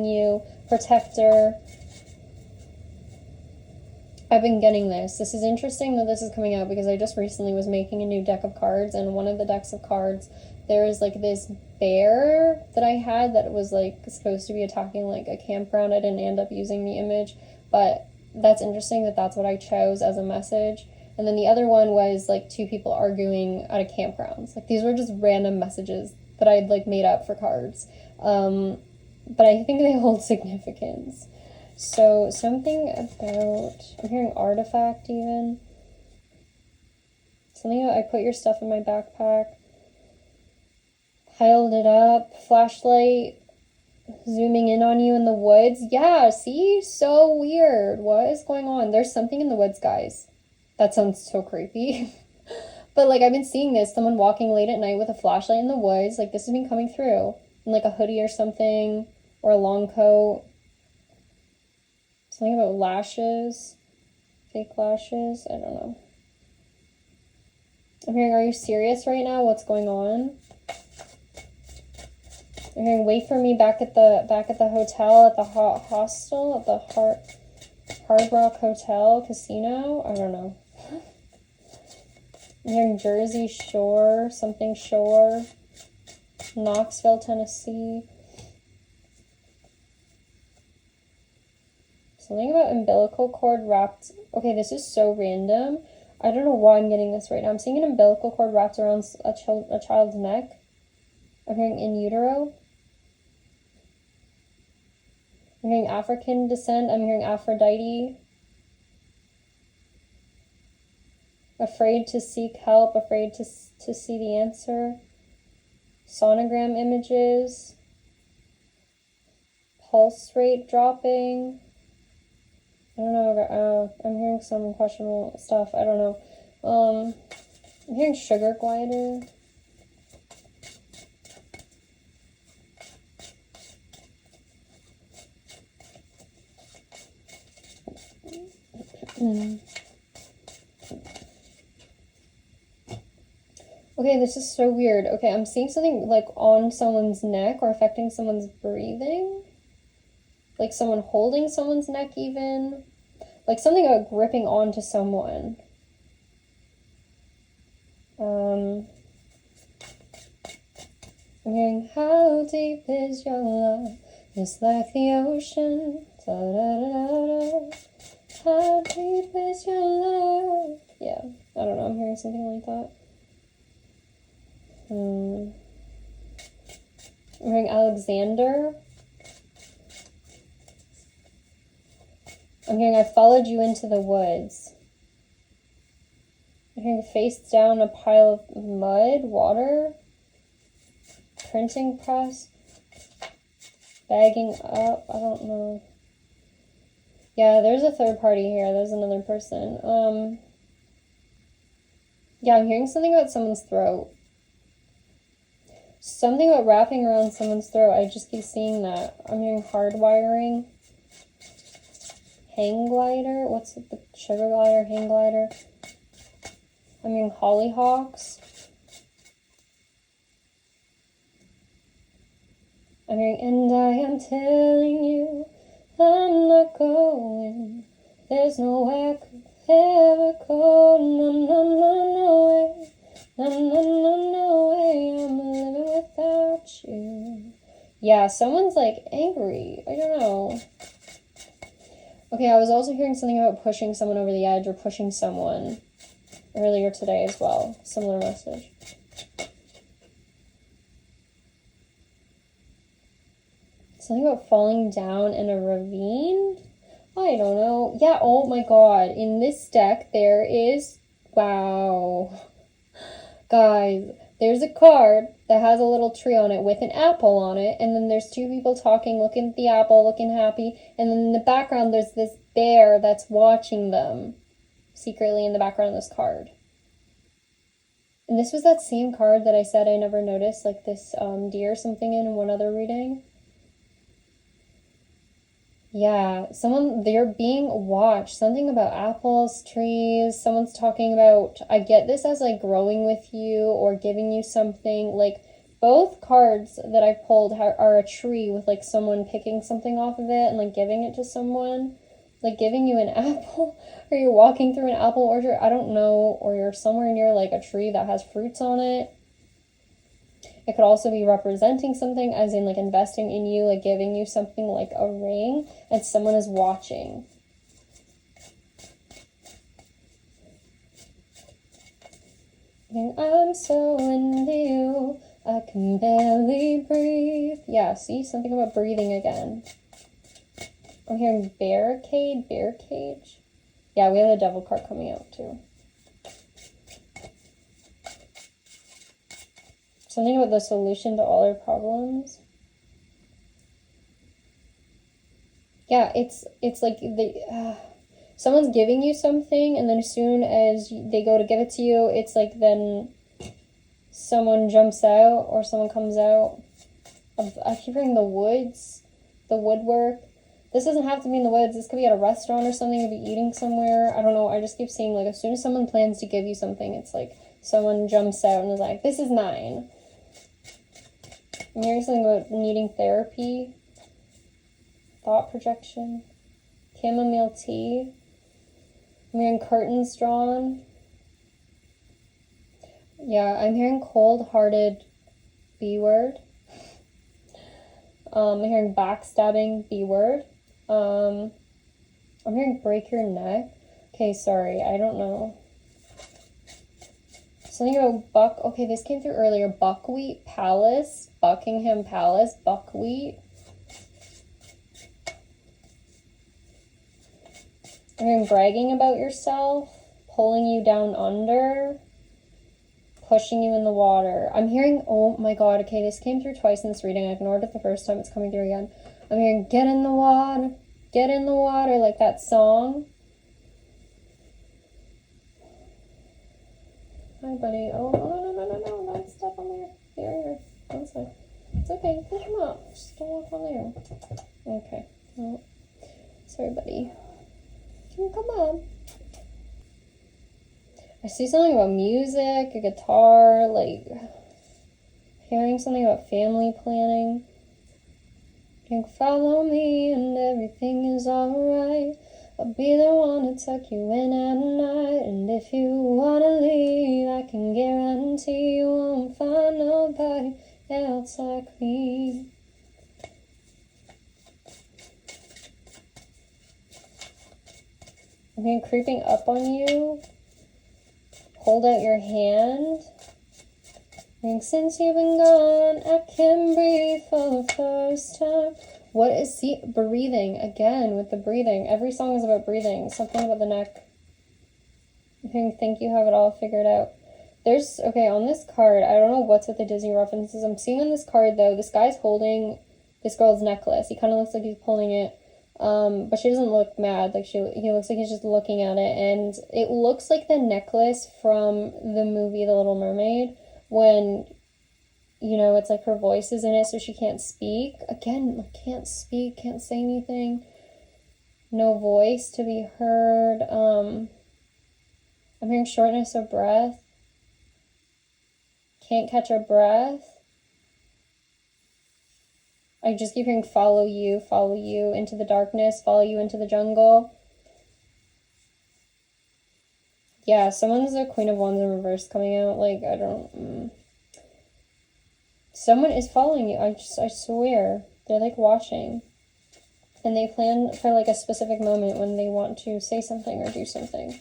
Speaker 1: I've been getting this. This is interesting that this is coming out because I just recently was making a new deck of cards, and one of the decks of cards, there is like this bear that I had that was like supposed to be attacking like a campground. I didn't end up using the image, but that's interesting that that's what I chose as a message. And then the other one was like two people arguing at a campground. Like these were just random messages that I'd like made up for cards. But I think they hold significance. So something about, I'm hearing artifact even. Something about I put your stuff in my backpack. Piled it up. Flashlight zooming in on you in the woods. Yeah, see? So weird. What is going on? There's something in the woods, guys. That sounds so creepy. But like I've been seeing this, someone walking late at night with a flashlight in the woods. Like this has been coming through. In like a hoodie or something. Or a long coat. Something about lashes. Fake lashes. I don't know. I'm hearing, are you serious right now? What's going on? I'm hearing, wait for me back at the hotel, at the hostel, at the Hard Rock Hotel Casino. I don't know. I'm hearing Jersey Shore, something Shore, Knoxville, Tennessee. Something about umbilical cord wrapped. Okay, this is so random. I don't know why I'm getting this right now. I'm seeing an umbilical cord wrapped around a child's neck. I'm hearing in utero. I'm hearing African descent. I'm hearing Aphrodite. Afraid to seek help. Afraid to see the answer. Sonogram images. Pulse rate dropping. I don't know. I'm hearing some questionable stuff. I don't know. I'm hearing sugar glider. Okay, this is so weird. Okay, I'm seeing something like on someone's neck or affecting someone's breathing. Like someone holding someone's neck even. Like something about gripping onto someone. I'm hearing, how deep is your love? It's like the ocean. Da, da, da, da, da. How deep is your love? Yeah, I don't know. I'm hearing something like that. I'm hearing Alexander. I'm hearing, I followed you into the woods. I'm hearing face down a pile of mud, water, printing press, bagging up. I don't know. Yeah, there's a third party here. There's another person. Yeah, I'm hearing something about someone's throat. Something about wrapping around someone's throat. I just keep seeing that. I'm hearing hardwiring. Hang glider. What's it? The sugar glider, hang glider. I'm hearing hollyhocks. I'm hearing, and I am telling you, I'm not going. There's no way I could ever go. No, no, no, no way. No, no, no, no way. I'm living without you. Yeah, someone's like angry. I don't know. Okay, I was also hearing something about pushing someone over the edge or pushing someone earlier today as well. Similar message. Something about falling down in a ravine? I don't know. Yeah, oh my god. In this deck, there is Wow. Guys, there's a card that has a little tree on it with an apple on it, and then there's two people talking, looking at the apple, looking happy, and then in the background there's this bear that's watching them secretly in the background of this card. And this was that same card that I said I never noticed, like this deer something in one other reading. Yeah, they're being watched. Something about apples, trees. Someone's talking about, I get this as like growing with you or giving you something. Like both cards that I pulled are a tree with like someone picking something off of it and like giving it to someone. Like giving you an apple, or you're walking through an apple orchard, I don't know, or you're somewhere near like a tree that has fruits on it. It could also be representing something, as in like investing in you, like giving you something like a ring, and someone is watching. And I'm so into you, I can barely breathe. Yeah, see, something about breathing again. I'm hearing barricade, bear cage. Yeah, we have the devil card coming out too. Something about the solution to all our problems. Yeah, it's like someone's giving you something, and then as soon as they go to give it to you, it's like then someone jumps out or someone comes out. I keep hearing the woods, the woodwork. This doesn't have to be in the woods. This could be at a restaurant or something. It could be eating somewhere. I don't know. I just keep seeing like as soon as someone plans to give you something, it's like someone jumps out and is like, "This is mine." I'm hearing something about needing therapy, thought projection, chamomile tea. I'm hearing curtains drawn. Yeah, I'm hearing cold-hearted B word. I'm hearing backstabbing B word. I'm hearing break your neck. Okay, sorry, I don't know. Something about okay, this came through earlier. Buckwheat Palace, Buckingham Palace, buckwheat. I'm hearing bragging about yourself, pulling you down under, pushing you in the water. I'm hearing, oh my god, okay, this came through twice in this reading. I ignored it the first time, it's coming through again. I'm hearing get in the water, like that song. Hi, buddy. Oh, no, don't step on there. Here. One side. It's okay, you can come up. Just don't walk on there. Okay. Oh, sorry, buddy. Can you come on? I see something about music, a guitar, like hearing something about family planning. You can follow me and everything is alright. I'll be the one to tuck you in at night. And if you wanna leave, I can guarantee you won't find nobody else like me. I'm here creeping up on you. Hold out your hand. And since you've been gone, I can breathe for the first time. What is breathing? Again, with the breathing. Every song is about breathing. Something about the neck. I think you have it all figured out. Okay, on this card, I don't know what's with the Disney references. I'm seeing on this card, though, this guy's holding this girl's necklace. He kind of looks like he's pulling it. But she doesn't look mad. Like he looks like he's just looking at it. And it looks like the necklace from the movie The Little Mermaid, when, you know, it's like her voice is in it so she can't speak. Again, can't speak, can't say anything. No voice to be heard. I'm hearing shortness of breath. Can't catch her breath. I just keep hearing follow you into the darkness, follow you into the jungle. Yeah, someone's the Queen of Wands in reverse coming out. Like, I don't... Someone is following you. I swear. They're, like, watching. And they plan for, like, a specific moment when they want to say something or do something.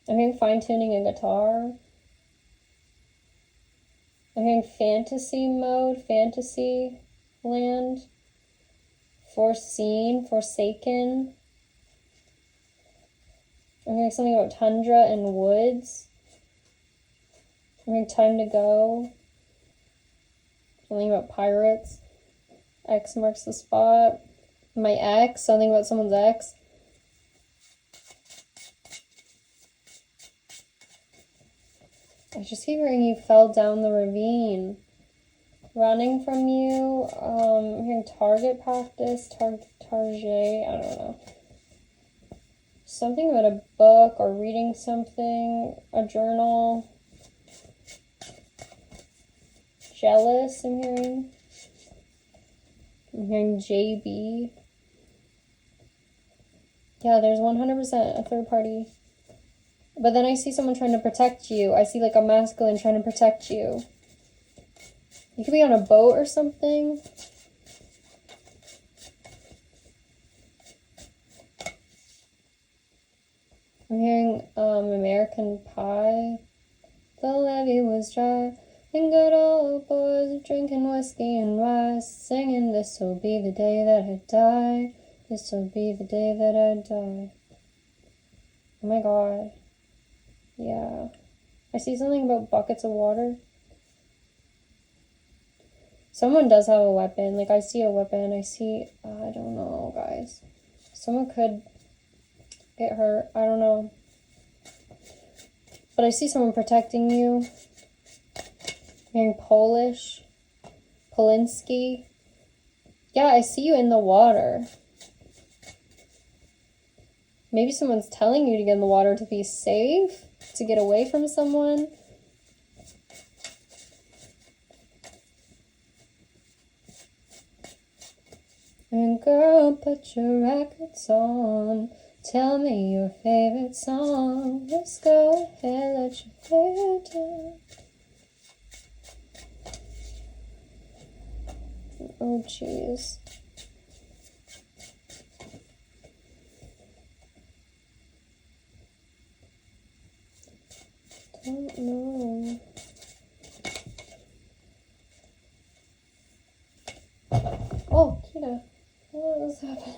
Speaker 1: I'm hearing fine-tuning a guitar. I'm hearing fantasy mode, fantasy land. Foreseen, forsaken. I'm hearing something about tundra and woods. I'm hearing time to go. Something about pirates. X marks the spot. My ex. Something about someone's ex. I just keep hearing you fell down the ravine. Running from you. I'm hearing target practice. Target. I don't know. Something about a book or reading something. A journal. Jealous, I'm hearing. I'm hearing JB. Yeah, there's 100% a third party. But then I see someone trying to protect you. I see like a masculine trying to protect you. You could be on a boat or something. I'm hearing American Pie. The levee was dry, and good old boys drinking whiskey and rye, singing, "This'll be the day that I die. This'll be the day that I die." Oh my god. Yeah. I see something about buckets of water. Someone does have a weapon. Like, I see a weapon. I see, I don't know, guys. Someone could get hurt. I don't know. But I see someone protecting you. Hearing Polish. Polinsky. Yeah, I see you in the water. Maybe someone's telling you to get in the water to be safe, to get away from someone. And girl, put your records on. Tell me your favorite song. Let's go ahead, let your hair down. Oh, jeez. Don't know. Oh, Kita. What has happened?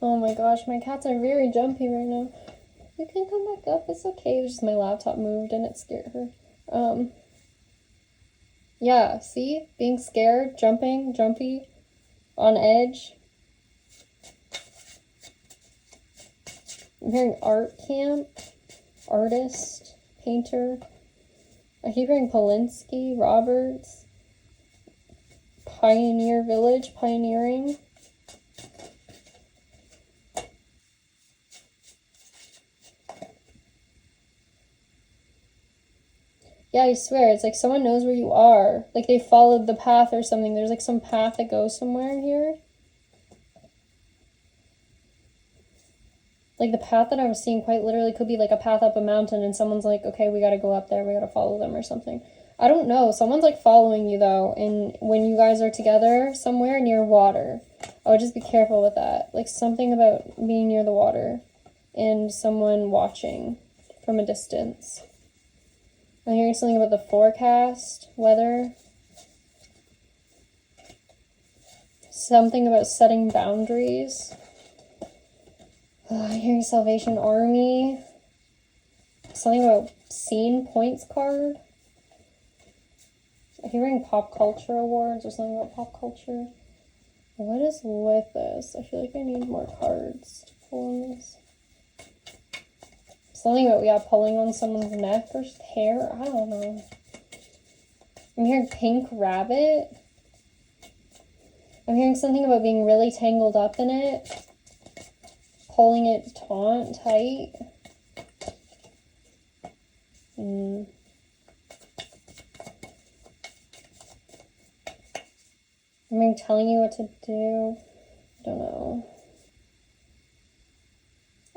Speaker 1: Oh my gosh, my cats are very jumpy right now. You can come back up. It's okay. It was just my laptop moved and it scared her. Yeah, see? Being scared, jumping, jumpy, on edge. I'm hearing art camp, artist, painter. I keep hearing Polinsky, Roberts, Pioneer Village, pioneering. Yeah, I swear, it's like someone knows where you are. Like they followed the path or something. There's like some path that goes somewhere here. Like the path that I was seeing quite literally could be like a path up a mountain and someone's like, okay, we gotta go up there, we gotta follow them or something. I don't know. Someone's like following you though, and when you guys are together somewhere near water. I would just be careful with that. Like something about being near the water and someone watching from a distance. I'm hearing something about the forecast, weather. Something about setting boundaries. I'm hearing Salvation Army. Something about scene points card. I'm hearing pop culture awards or something about pop culture. What is with this? I feel like I need more cards to pull on this. Something about, yeah, pulling on someone's neck or hair. I don't know. I'm hearing pink rabbit. I'm hearing something about being really tangled up in it. Pulling it tight. I'm telling you what to do. I don't know.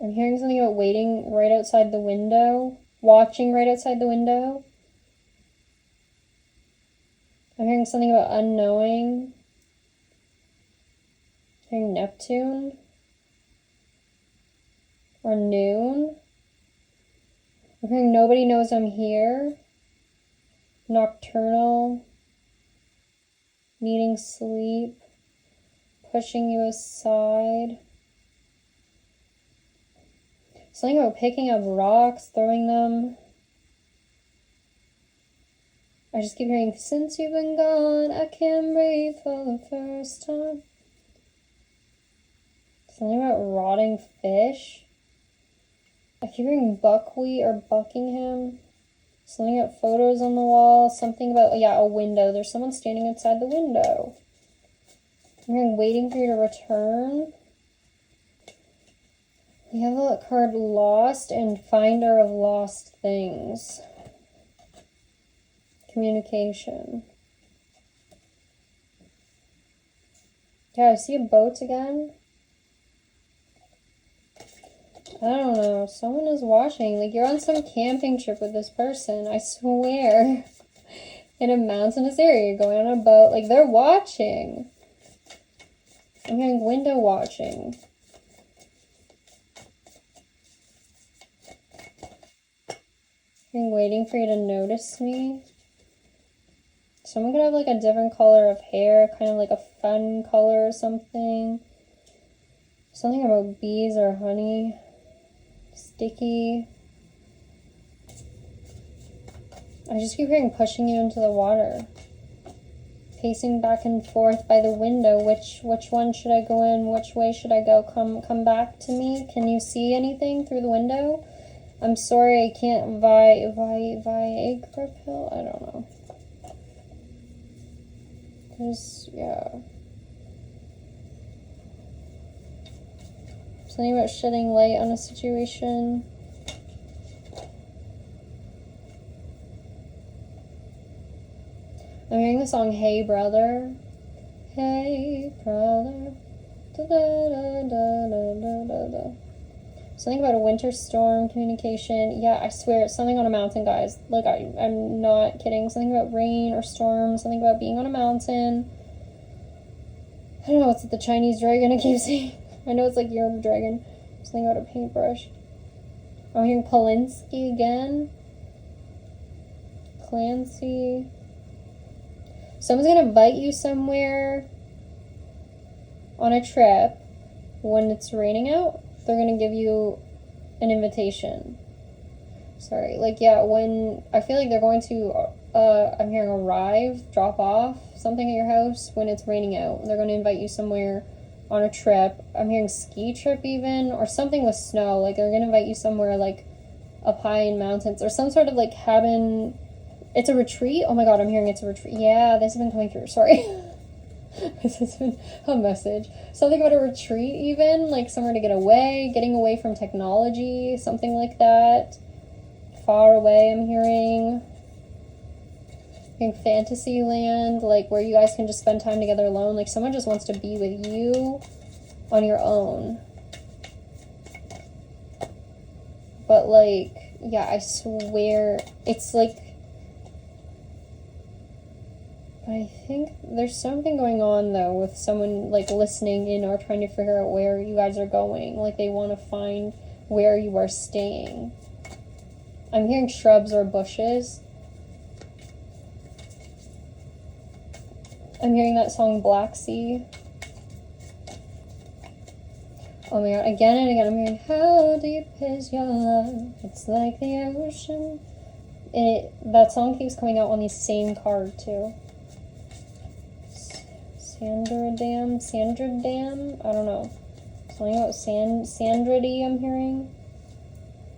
Speaker 1: I'm hearing something about waiting right outside the window. Watching right outside the window. I'm hearing something about unknowing. I'm hearing Neptune. Or noon. I'm hearing nobody knows I'm here. Nocturnal. Needing sleep. Pushing you aside. Something about picking up rocks, throwing them. I just keep hearing, since you've been gone, I can't breathe for the first time. Something about rotting fish. I keep hearing buckwheat or Buckingham. Something about photos on the wall. Something about, yeah, a window. There's someone standing outside the window. I'm hearing waiting for you to return. We have a card lost and finder of lost things. Communication. Yeah, I see a boat again. I don't know. Someone is watching. Like, you're on some camping trip with this person. I swear. In a mountainous area. You're going on a boat. Like, they're watching. I'm hearing window watching. I'm waiting for you to notice me. Someone could have like a different color of hair, kind of like a fun color or something. Something about bees or honey. Sticky. I just keep hearing pushing you into the water. Pacing back and forth by the window. Which one should I go in? Which way should I go? Come back to me. Can you see anything through the window? I'm sorry, I can't Viagra pill? I don't know. Yeah. Something about shedding light on a situation. I'm hearing the song Hey Brother. Hey Brother. Da da da da da da da. Something about a winter storm, communication. Yeah, I swear, it's something on a mountain, guys. Like, I'm not kidding. Something about rain or storm. Something about being on a mountain. I don't know what's the Chinese dragon I keep saying. I know it's like Year of the Dragon. Something about a paintbrush. I'm hearing Polinsky again. Clancy. Someone's gonna invite you somewhere on a trip when it's raining out. They're gonna give you an invitation. Sorry, like, yeah, when I feel like they're going to I'm hearing arrive, drop off something at your house when it's raining out. They're going to invite you somewhere on a trip. I'm hearing ski trip even, or something with snow. Like, they're going to invite you somewhere like up high in mountains or some sort of like cabin. It's a retreat. Oh my god, I'm hearing it's a retreat. Yeah, this has been coming through. Sorry. This has been a message. Something about a retreat even, like somewhere to get away, getting away from technology, something like that. Far away, I'm hearing fantasy land, like where you guys can just spend time together alone. Like someone just wants to be with you on your own. But like, yeah, I swear, it's like, I think there's something going on though with someone like listening in or trying to figure out where you guys are going. Like they want to find where you are staying. I'm hearing shrubs or bushes. I'm hearing that song Black Sea. Oh my god, again and again I'm hearing, how deep is your love? It's like the ocean. That song keeps coming out on the same card too. Sandra Dam? I don't know. Something about Sandra D I'm hearing.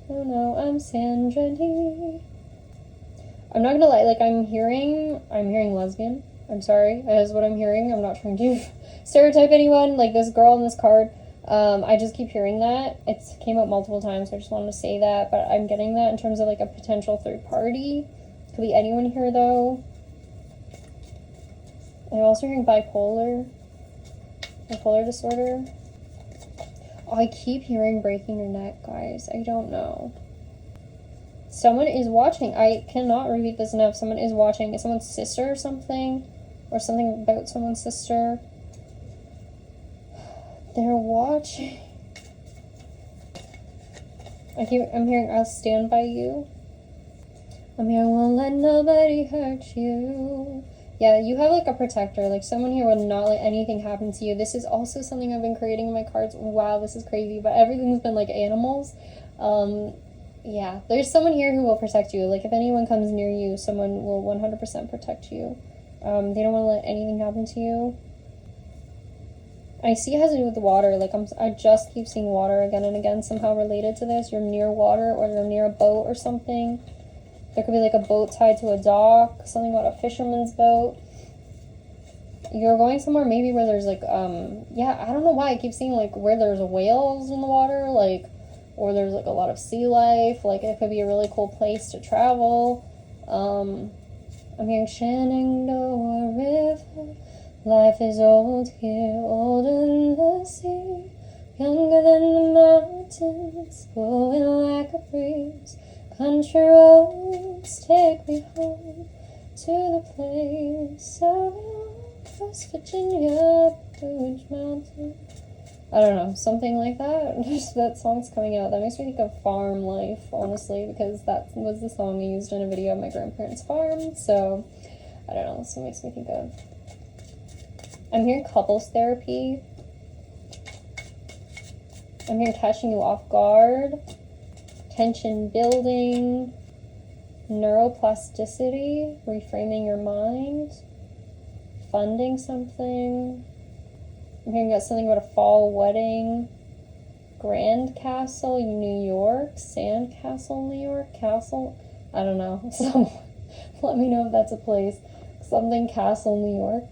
Speaker 1: Oh no, I'm Sandra D. I'm not gonna lie, like I'm hearing lesbian. I'm sorry, that is what I'm hearing. I'm not trying to stereotype anyone, like this girl in this card. I just keep hearing that. It came up multiple times, so I just wanted to say that, but I'm getting that in terms of like a potential third party. Could be anyone here though. I'm also hearing bipolar disorder. Oh, I keep hearing breaking your neck, guys. I don't know. Someone is watching. I cannot repeat this enough. Someone is watching. Is someone's sister or something? Or something about someone's sister. They're watching. I'm hearing I'll stand by you. I'm hearing I won't let nobody hurt you. Yeah, you have like a protector. Like someone here will not let anything happen to you. This is also something I've been creating in my cards. Wow, this is crazy. But everything's been like animals. Yeah, there's someone here who will protect you. Like, if anyone comes near you, someone will 100% protect you. They don't want to let anything happen to you. I see it has to do with the water. Like, I just keep seeing water again and again, somehow related to this. You're near water, or you're near a boat or something. There could be like a boat tied to a dock, something about a fisherman's boat. You're going somewhere maybe where there's like, yeah, I don't know why I keep seeing like where there's whales in the water, like, or there's like a lot of sea life. Like, it could be a really cool place to travel. I'm hearing Shenandoah River. Life is old here, older than the sea, younger than the mountains, blowing like a breeze. Country roads take me home to the place I belong, West Virginia, Blue Ridge Mountain. I don't know, something like that. That song's coming out. That makes me think of farm life, honestly, because that was the song I used in a video of my grandparents' farm. So, I don't know, so it makes me think of. I'm hearing couples therapy. I'm hearing catching you off guard. Tension building. Neuroplasticity. Reframing your mind. Funding something. I'm hearing about something about a fall wedding. Grand Castle, New York. Sand Castle, New York. Castle. I don't know. So, let me know if that's a place. Something Castle, New York.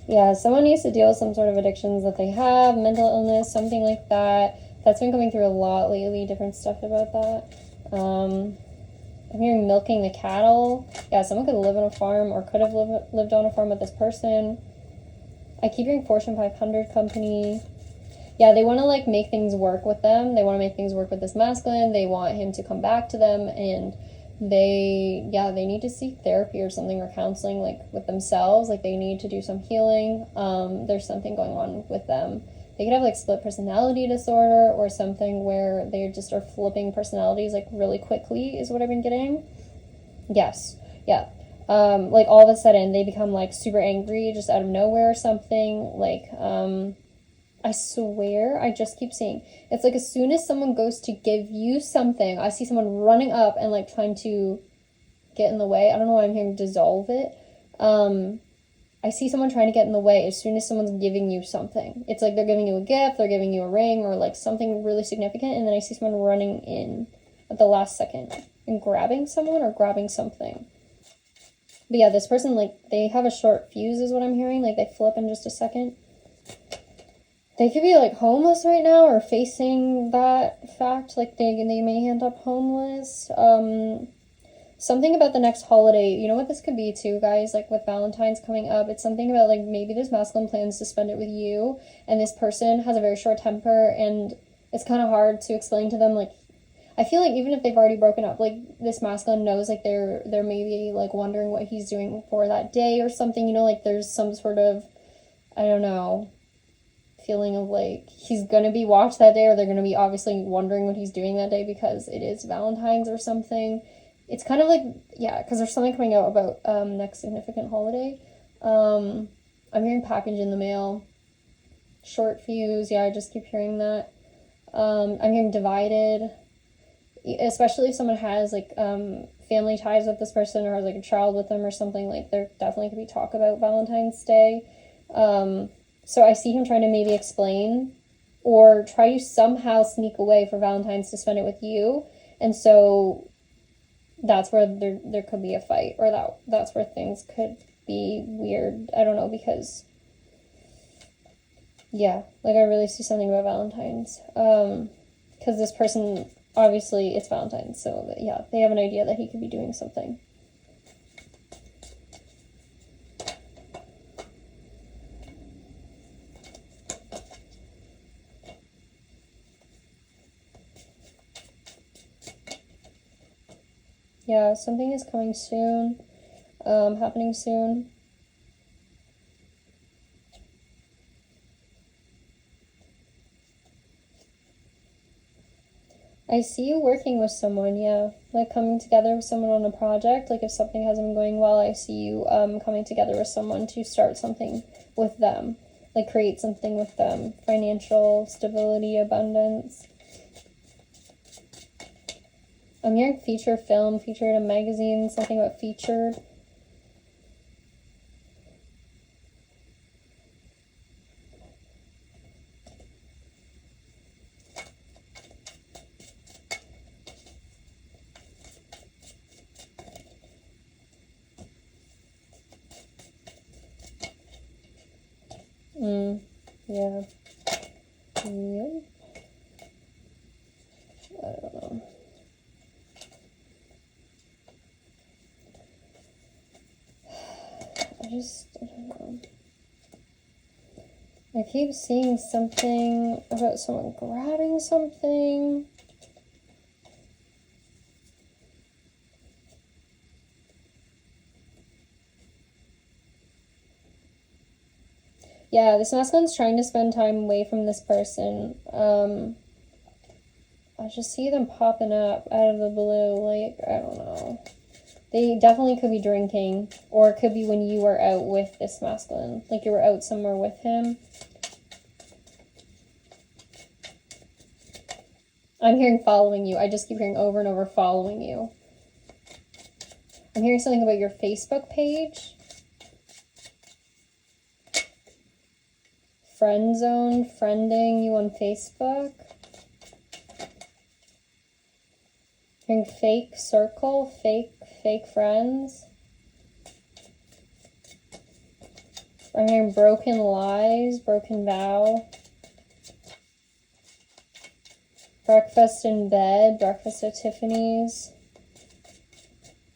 Speaker 1: Yeah, someone needs to deal with some sort of addictions that they have, mental illness, something like that. That's been coming through a lot lately, different stuff about that. I'm hearing milking the cattle. Yeah, someone could live on a farm or could have lived on a farm with this person. I keep hearing Fortune 500 company. Yeah, they want to like make things work with them. They want to make things work with this masculine. They want him to come back to them, and they need to seek therapy or something, or counseling, like with themselves. Like, they need to do some healing. There's something going on with them. They could have like split personality disorder or something where they just are flipping personalities like really quickly, is what I've been getting. Yes. Yeah. Like all of a sudden they become like super angry just out of nowhere or something. Like, I swear, I just keep seeing. It's like as soon as someone goes to give you something, I see someone running up and like trying to get in the way. I don't know why I'm hearing dissolve it. I see someone trying to get in the way as soon as someone's giving you something. It's like they're giving you a gift, they're giving you a ring, or like something really significant, and then I see someone running in at the last second and grabbing someone or grabbing something. But yeah, this person, like, they have a short fuse is what I'm hearing. Like, they flip in just a second. They could be like homeless right now or facing that fact. Like, they may end up homeless. Something about the next holiday. You know what this could be too, guys? Like, with Valentine's coming up, it's something about like maybe this masculine plans to spend it with you, and this person has a very short temper, and it's kind of hard to explain to them. Like, I feel like even if they've already broken up, like, this masculine knows like they're maybe like wondering what he's doing for that day or something. You know, like there's some sort of, I don't know, feeling of like he's gonna be watched that day, or they're gonna be obviously wondering what he's doing that day because it is Valentine's or something. It's kind of like, yeah, because there's something coming out about next significant holiday. I'm hearing package in the mail, short fuse. Yeah, I just keep hearing that. I'm hearing divided, especially if someone has like family ties with this person or has like a child with them or something. Like, there definitely could be talk about Valentine's Day. So I see him trying to maybe explain or try to somehow sneak away for Valentine's to spend it with you, and so that's where there could be a fight, or that's where things could be weird. I don't know, because yeah, like I really see something about Valentine's, because this person, obviously it's Valentine's, so yeah, they have an idea that he could be doing something. Yeah, something is coming soon, happening soon. I see you working with someone, yeah. Like, coming together with someone on a project. Like, if something hasn't been going well, I see you coming together with someone to start something with them. like create something with them. Financial stability, abundance. I'm hearing feature film, featured in a magazine, something about featured. Yeah. Yep. I don't know. I don't know. I keep seeing something about someone grabbing something. Yeah, this masculine's trying to spend time away from this person. I just see them popping up out of the blue, like, I don't know. They definitely could be drinking, or it could be when you were out with this masculine. Like you were out somewhere with him. I'm hearing following you. I just keep hearing over and over following you. I'm hearing something about your Facebook page. Friend zone, friending you on Facebook. Hearing fake circle, fake friends. I'm hearing broken lies, broken vow. Breakfast in bed, breakfast at Tiffany's.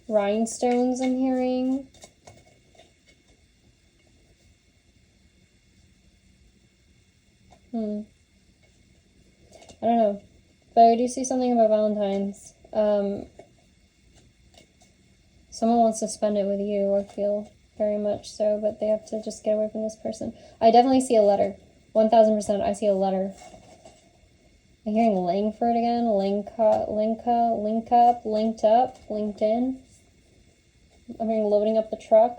Speaker 1: Rhinestones I'm hearing. I don't know. But I do see something about Valentine's. Someone wants to spend it with you, I feel very much so, but they have to just get away from this person. I definitely see a letter. 1000% I see a letter. I'm hearing Langford again. Link up, linked up, LinkedIn. I'm hearing loading up the truck.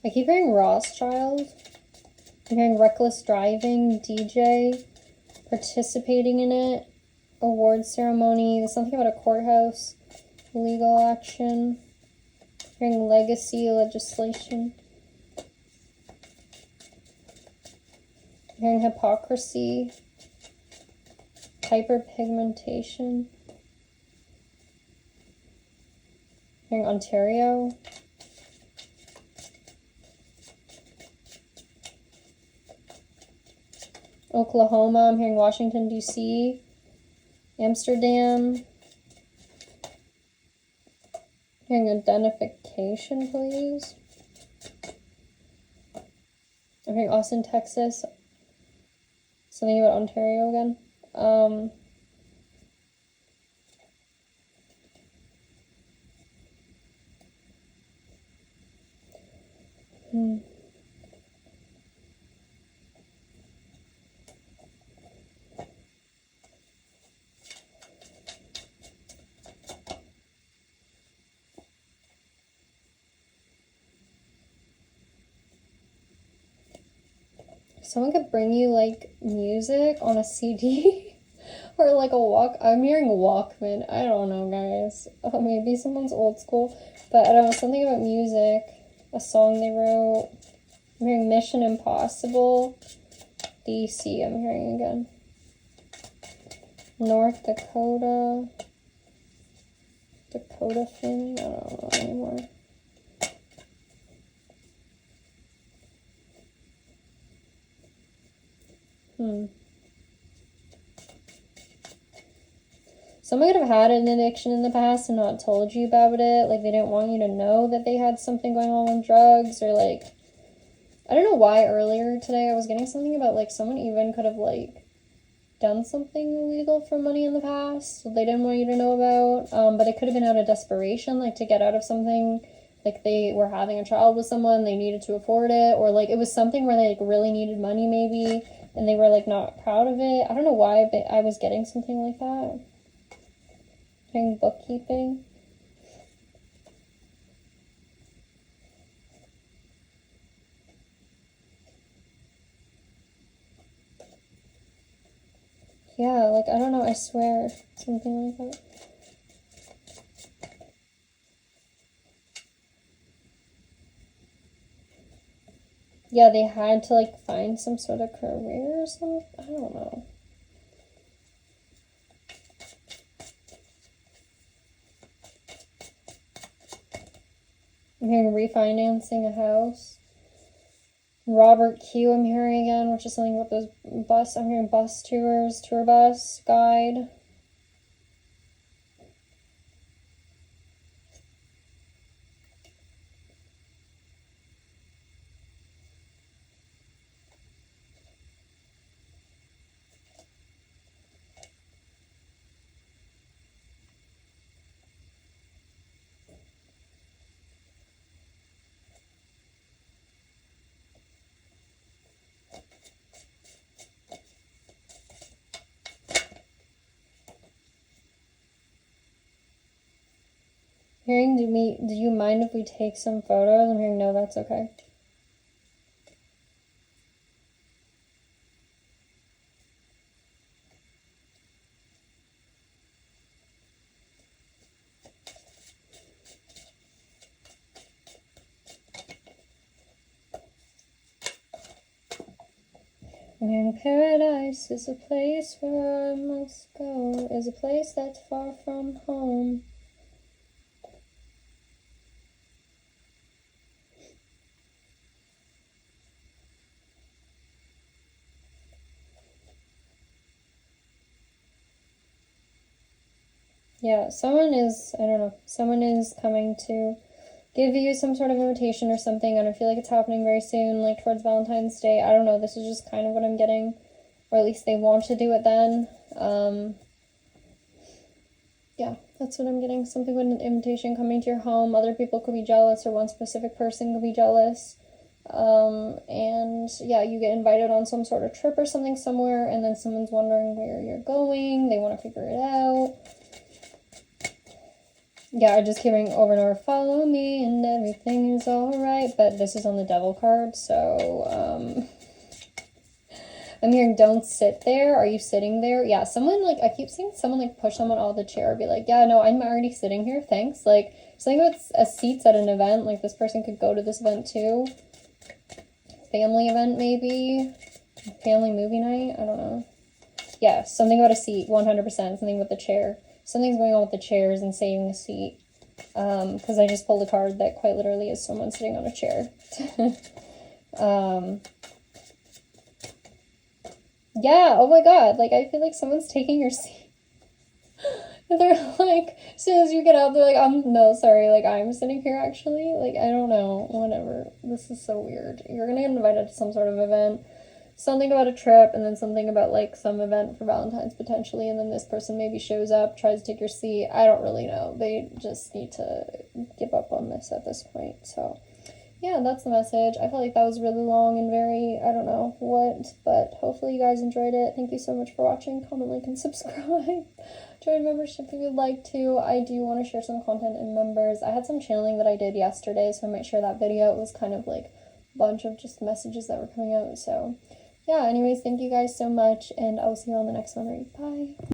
Speaker 1: I keep hearing Rothschild. I'm hearing reckless driving, DJ, participating in it, award ceremony. There's something about a courthouse, legal action. Hearing legacy, legislation. Hearing hypocrisy, hyperpigmentation. Hearing Ontario. Oklahoma, I'm hearing Washington, D.C., Amsterdam. Hearing identification, please. I'm hearing Austin, Texas. Something about Ontario again. Someone could bring you like music on a CD or like a walk. I'm hearing Walkman. I don't know, guys. Oh, maybe someone's old school, but I don't know. Something about music, a song they wrote. I'm hearing Mission Impossible, DC. I'm hearing again. North Dakota, Dakota family. I don't know anymore. Someone could have had an addiction in the past and not told you about it. Like, they didn't want you to know that they had something going on with drugs, or like, I don't know why earlier today I was getting something about like someone even could have like done something illegal for money in the past so they didn't want you to know about. But it could have been out of desperation, like to get out of something. Like they were having a child with someone, they needed to afford it, or like it was something where they like really needed money maybe, and they were like not proud of it. I don't know why, but I was getting something like that. Doing bookkeeping. Yeah, like I don't know, I swear, something like that. Yeah, they had to like find some sort of career or something. I don't know. I'm hearing refinancing a house. Robert Q, I'm hearing again, which is something about those bus. I'm hearing bus tours, tour bus guide. Hearing, do you mind if we take some photos? I'm hearing, no, that's okay. I'm hearing paradise is a place where I must go, is a place that's far from home. Yeah, someone is, I don't know, someone is coming to give you some sort of invitation or something, and I feel like it's happening very soon, like towards Valentine's Day. I don't know, this is just kind of what I'm getting, or at least they want to do it then. Yeah, that's what I'm getting. Something with an invitation coming to your home. Other people could be jealous, or one specific person could be jealous. And yeah, you get invited on some sort of trip or something somewhere, and then someone's wondering where you're going. They want to figure it out. Yeah, I just keep hearing over and over, follow me and everything is alright, but this is on the devil card, so, I'm hearing don't sit there. Are you sitting there? Yeah, someone, like, I keep seeing someone, like, push someone off the chair, be like, yeah, no, I'm already sitting here, thanks. Like, something about seats at an event, like, this person could go to this event too. Family event, maybe? Family movie night? I don't know. Yeah, something about a seat, 100%. Something with the chair. Something's going on with the chairs and saving a seat. Because I just pulled a card that quite literally is someone sitting on a chair. Yeah, oh my god, like, I feel like someone's taking your seat. They're like, as soon as you get out, they're like, no, sorry, like, I'm sitting here actually. Like, I don't know, whatever. This is so weird. You're gonna get invited to some sort of event. Something about a trip, and then something about like some event for Valentine's potentially, and then this person maybe shows up, tries to take your seat. I don't really know. They just need to give up on this at this point. So yeah, that's the message. I feel like that was really long and very, I don't know what, but hopefully you guys enjoyed it. Thank you so much for watching. Comment, like, and subscribe. Join membership if you'd like to. I do want to share some content in members. I had some channeling that I did yesterday, so I might share that video. It was kind of like a bunch of just messages that were coming out, so yeah, anyways, thank you guys so much, and I'll see you on the next one. Right, bye.